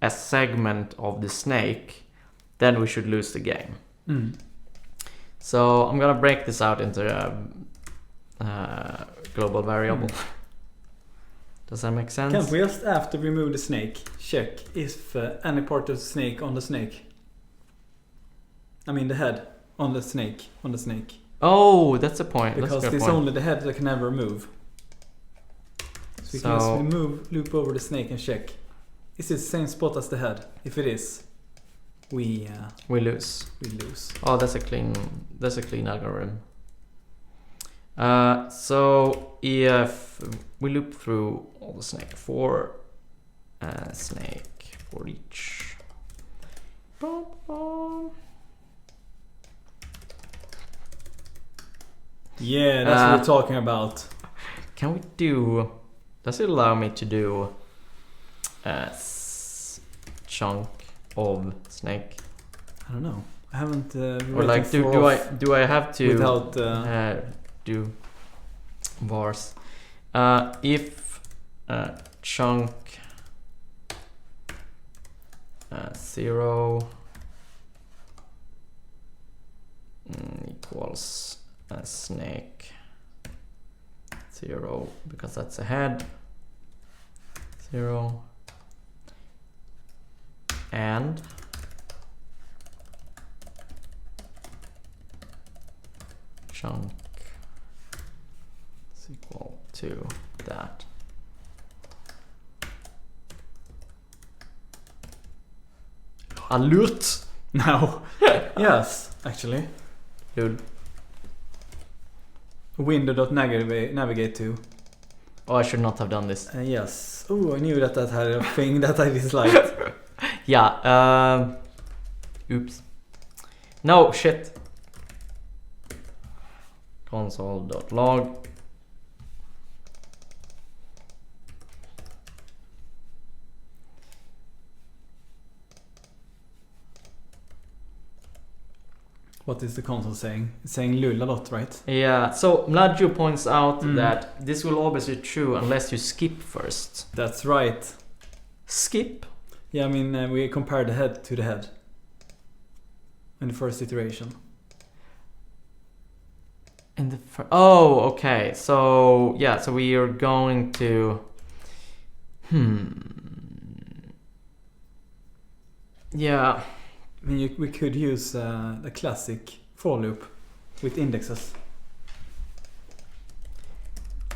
a segment of the snake, then we should lose the game. So I'm gonna break this out into a global variable. Does that make sense? Can't we just, after we remove the snake, check if any part of the snake on the snake? I mean the head on the snake, Oh, that's a point. Because it's only the head that can ever move. So we can just loop over the snake and check. Is it the same spot as the head? If it is, we lose. We lose. Oh, that's a clean algorithm. So if we loop through all the snake for snake for each. Yeah, that's what we're talking about. Can we do? Does it allow me to do a chunk of snake? I don't know. I haven't. Or like, do I have to without do vars? If chunk 0 equals snake 0 because that's a head 0 and chunk is equal to that. Alert! No. Yes, actually. Dude. Window.navigate to. Oh, I should not have done this. Yes. Oh, I knew that had a thing that I disliked. Yeah, oops. No, shit. Console.log. What is the console saying? It's saying lul a lot, right? Yeah, so Mladju points out that this will always be true unless you skip first. That's right. Skip? Yeah, I mean, we compare the head to the head in the first iteration. In the oh, okay. So yeah, so we are going to yeah. I mean, we could use the classic for loop with indexes.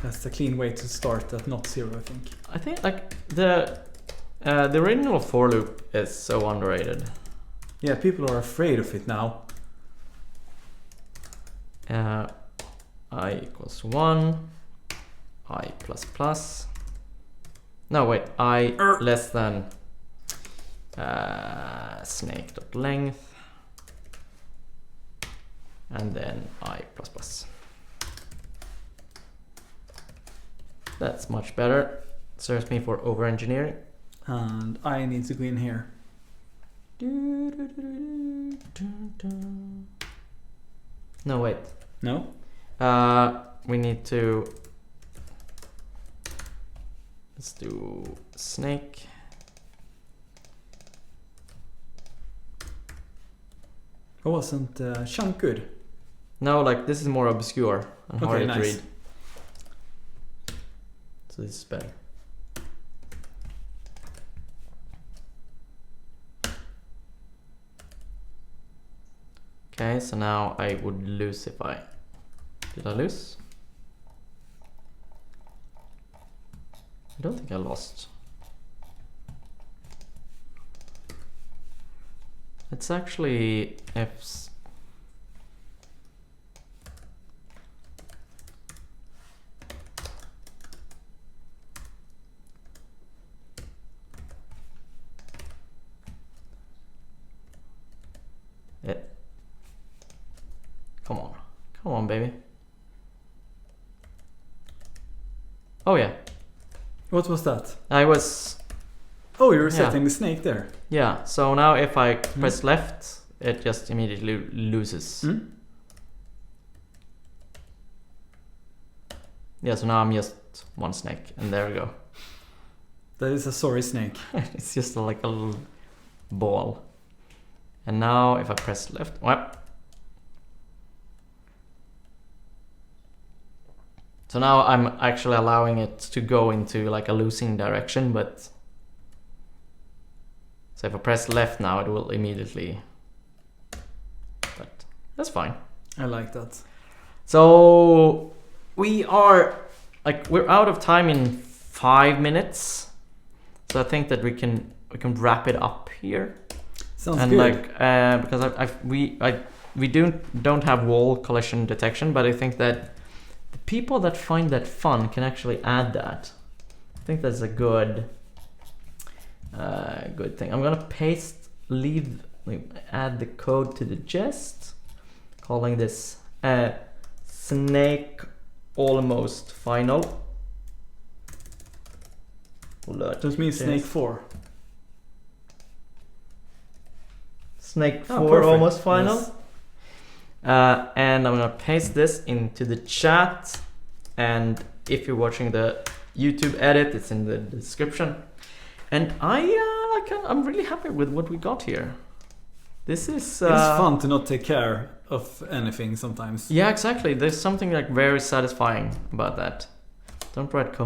That's the clean way to start at not 0, I think. I think like the original for loop is so underrated. Yeah, people are afraid of it now. I equals 1, I plus plus. No, wait, I less than snake.length and then I plus plus. That's much better. Serves me for over engineering. And I need to go in here. No, wait. No? We need to. Let's do snake. It wasn't chunk good? No, like this is more obscure and harder to read. So this is better. Okay, so now I would lose if I... Did I lose? I don't think I lost. It's actually F's. Come on, baby. Oh yeah. What was that? I was... Oh, you're setting the snake there. Yeah, so now if I press left, it just immediately loses. Yeah, so now I'm just one snake, and there we go. That is a sorry snake. It's just like a little ball. And now if I press left, well. So now I'm actually allowing it to go into like a losing direction, but so if I press left now, it will immediately, but that's fine. I like that. So we are like, we're out of time in 5 minutes. So I think that we can wrap it up here. Sounds and good. Like because we don't have wall collision detection, but I think that the people that find that fun can actually add that. I think that's a good thing. I'm gonna add the code to the jest, calling this snake almost final. That means snake 4. Snake 4 perfect. almost final. Yes. And I'm gonna paste this into the chat. And if you're watching the YouTube edit. It's in the description. And I'm really happy with what we got here. This is... it's fun to not take care of anything sometimes. Yeah, exactly. There's something like very satisfying about that. Don't write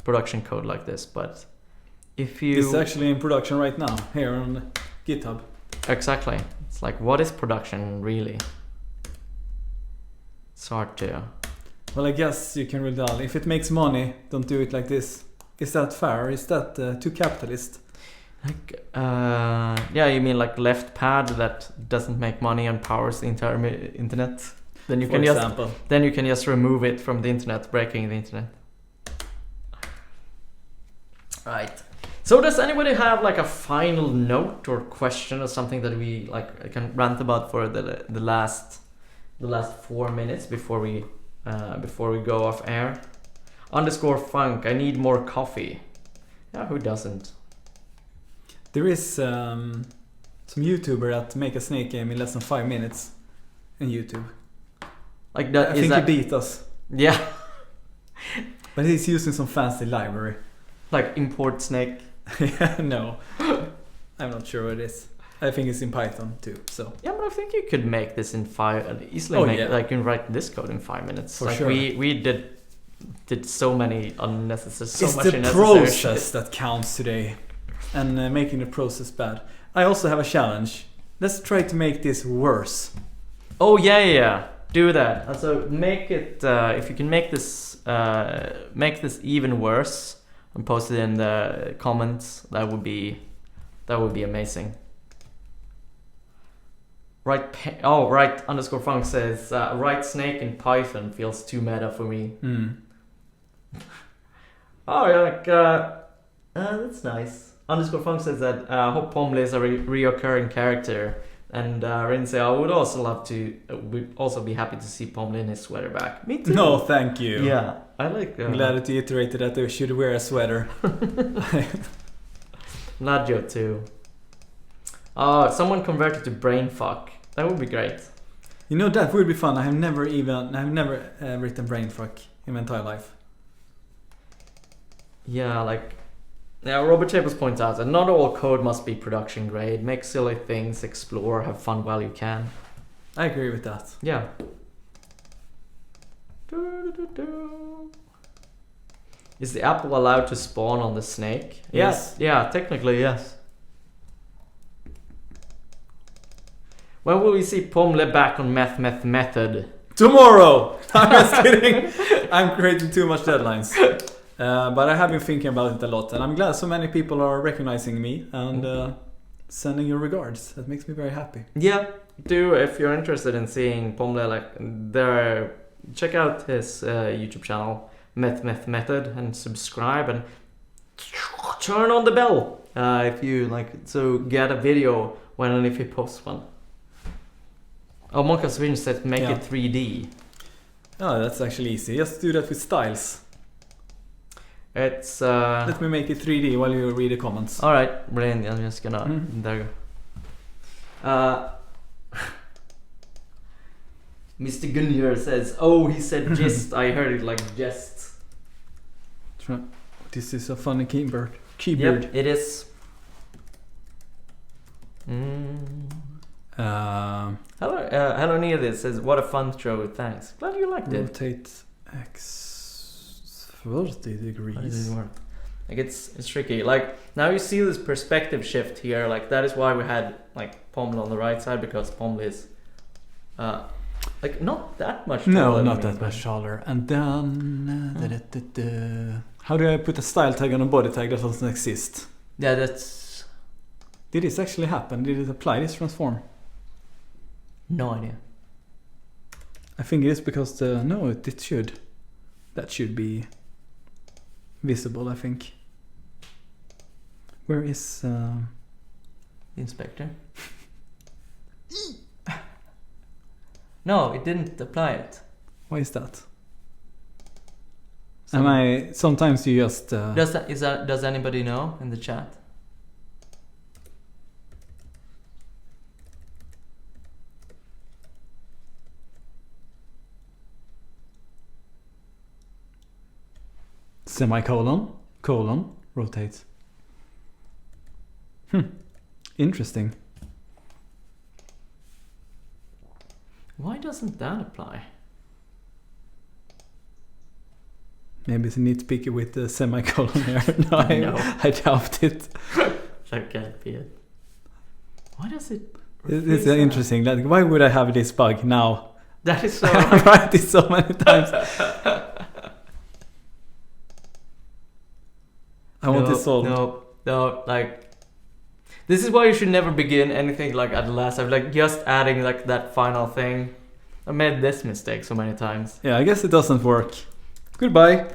production code like this, but if you... It's actually in production right now, here on GitHub. Exactly. It's like, what is production really? It's hard to... Well, I guess you can rebel. If it makes money, don't do it like this. Is that fair? Is that too capitalist? Like, yeah, you mean like left pad that doesn't make money and powers the entire internet? Then you can just remove it from the internet, breaking the internet. Right. So does anybody have like a final note or question or something that we like can rant about for the last 4 minutes before we go off air? _funk. I need more coffee. Yeah, who doesn't? There is some YouTuber that make a snake game in less than 5 minutes in YouTube. Like that. I think he beat us. Yeah. But he's using some fancy library. Like import snake. Yeah, no. I'm not sure what it is. I think it's in Python too. So yeah, but I think you could make this in easily. Like you can write this code in 5 minutes. For like sure. We did so many unnecessary. It's the process that counts today, and making the process bad. I also have a challenge. Let's try to make this worse. Oh yeah. Do that. And so make it. If you can make this even worse and post it in the comments, that would be amazing. Right. _funk says write snake in Python feels too meta for me. Oh yeah, like that's nice. _funk says that hope pomle is a reoccurring character, and Rin say I would also be happy to see pomle in his sweater back. Me too. No, thank you. Yeah, I like. I'm glad that you iterated that I should wear a sweater. Nadio too. Someone converted to brainfuck. That would be great. You know, that would be fun. I've never written brainfuck in my entire life. Yeah, Robert Chapels points out that not all code must be production grade. Make silly things, explore, have fun while you can. I agree with that. Yeah. Is the apple allowed to spawn on the snake? Yes. Yeah, technically yes. When will we see pomle back on Meth method? Tomorrow! I'm just kidding. I'm creating too much deadlines. But I have been thinking about it a lot, and I'm glad so many people are recognizing me and sending your regards. That makes me very happy. Yeah, do if you're interested in seeing pomle, check out his YouTube channel, Meth method, and subscribe and turn on the bell if you get a video when and if he posts one. Oh, Monka Swing said make it 3D. Oh, that's actually easy. Just do that with styles. It's Let me make it 3D while you read the comments. Alright, brilliant. I'm just gonna there you go. Mr. Gunjar says, oh, he said gist. I heard it like jest. This is a funny keyboard. Yep, it is. Hello Neil says, what a fun show, thanks. Glad you liked it. Rotate X 30 degrees. How does it work? Like it's tricky. Like now you see this perspective shift here. Like that is why we had like pomle on the right side, because pomle is like not that much taller. No, not that much taller. And then how do I put a style tag on a body tag that doesn't exist? Yeah, that's. Did this actually happen? Did it apply this transform? No idea. I think it is because it should. That should be visible, I think. Where is the inspector? No, it didn't apply it. Why is that? Sometimes you just does anybody know in the chat? semicolon, colon, rotate. Interesting. Why doesn't that apply? Maybe it's nitpicky with the semicolon here. No, No. I doubt it. That can't be it. Why does it? It's refuse that? interesting. Like, why would I have this bug now? That is so. I've tried this so many times. I want this solved. No, like this is why you should never begin anything like at last. I'm like just adding like that final thing. I made this mistake so many times. Yeah, I guess it doesn't work. Goodbye.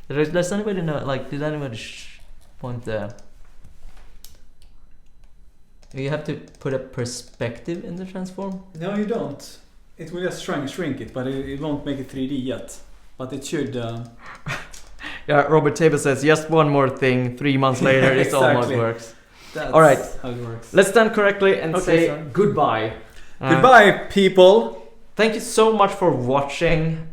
Does anybody know? Like, did anybody point the? You have to put a perspective in the transform. No, you don't. It will just shrink it, but it won't make it 3D yet. But it should. Yeah, Robert Table says just one more thing. 3 months later, it almost Exactly. works. That's All right. how it works. Let's stand correctly and Okay, say sorry. goodbye. Goodbye, people. Thank you so much for watching.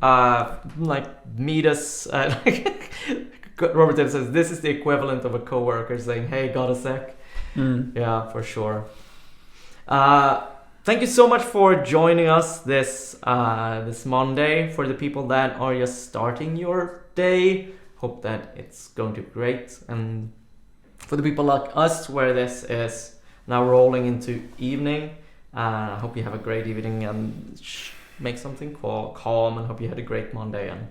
Meet us. Robert Table says this is the equivalent of a coworker saying, "Hey, got a sec?" Yeah, for sure. Thank you so much for joining us this Monday. For the people that are just starting your day, hope that it's going to be great. And for the people like us, where this is now rolling into evening, I hope you have a great evening and make something calm. And hope you had a great Monday and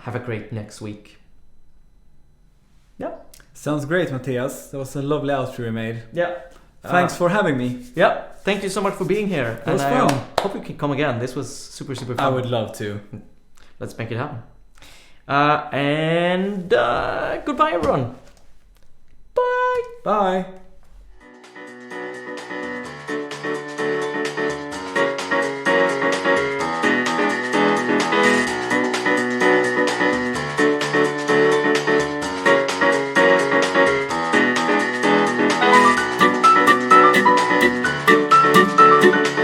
have a great next week. Yeah. Sounds great, Matthias. That was a lovely outro you made. Yeah. Thanks for having me. Yeah, thank you so much for being here. It was and fun. I hope you can come again. This was super fun. I would love to. Let's make it happen. Goodbye, everyone. Bye. Bye.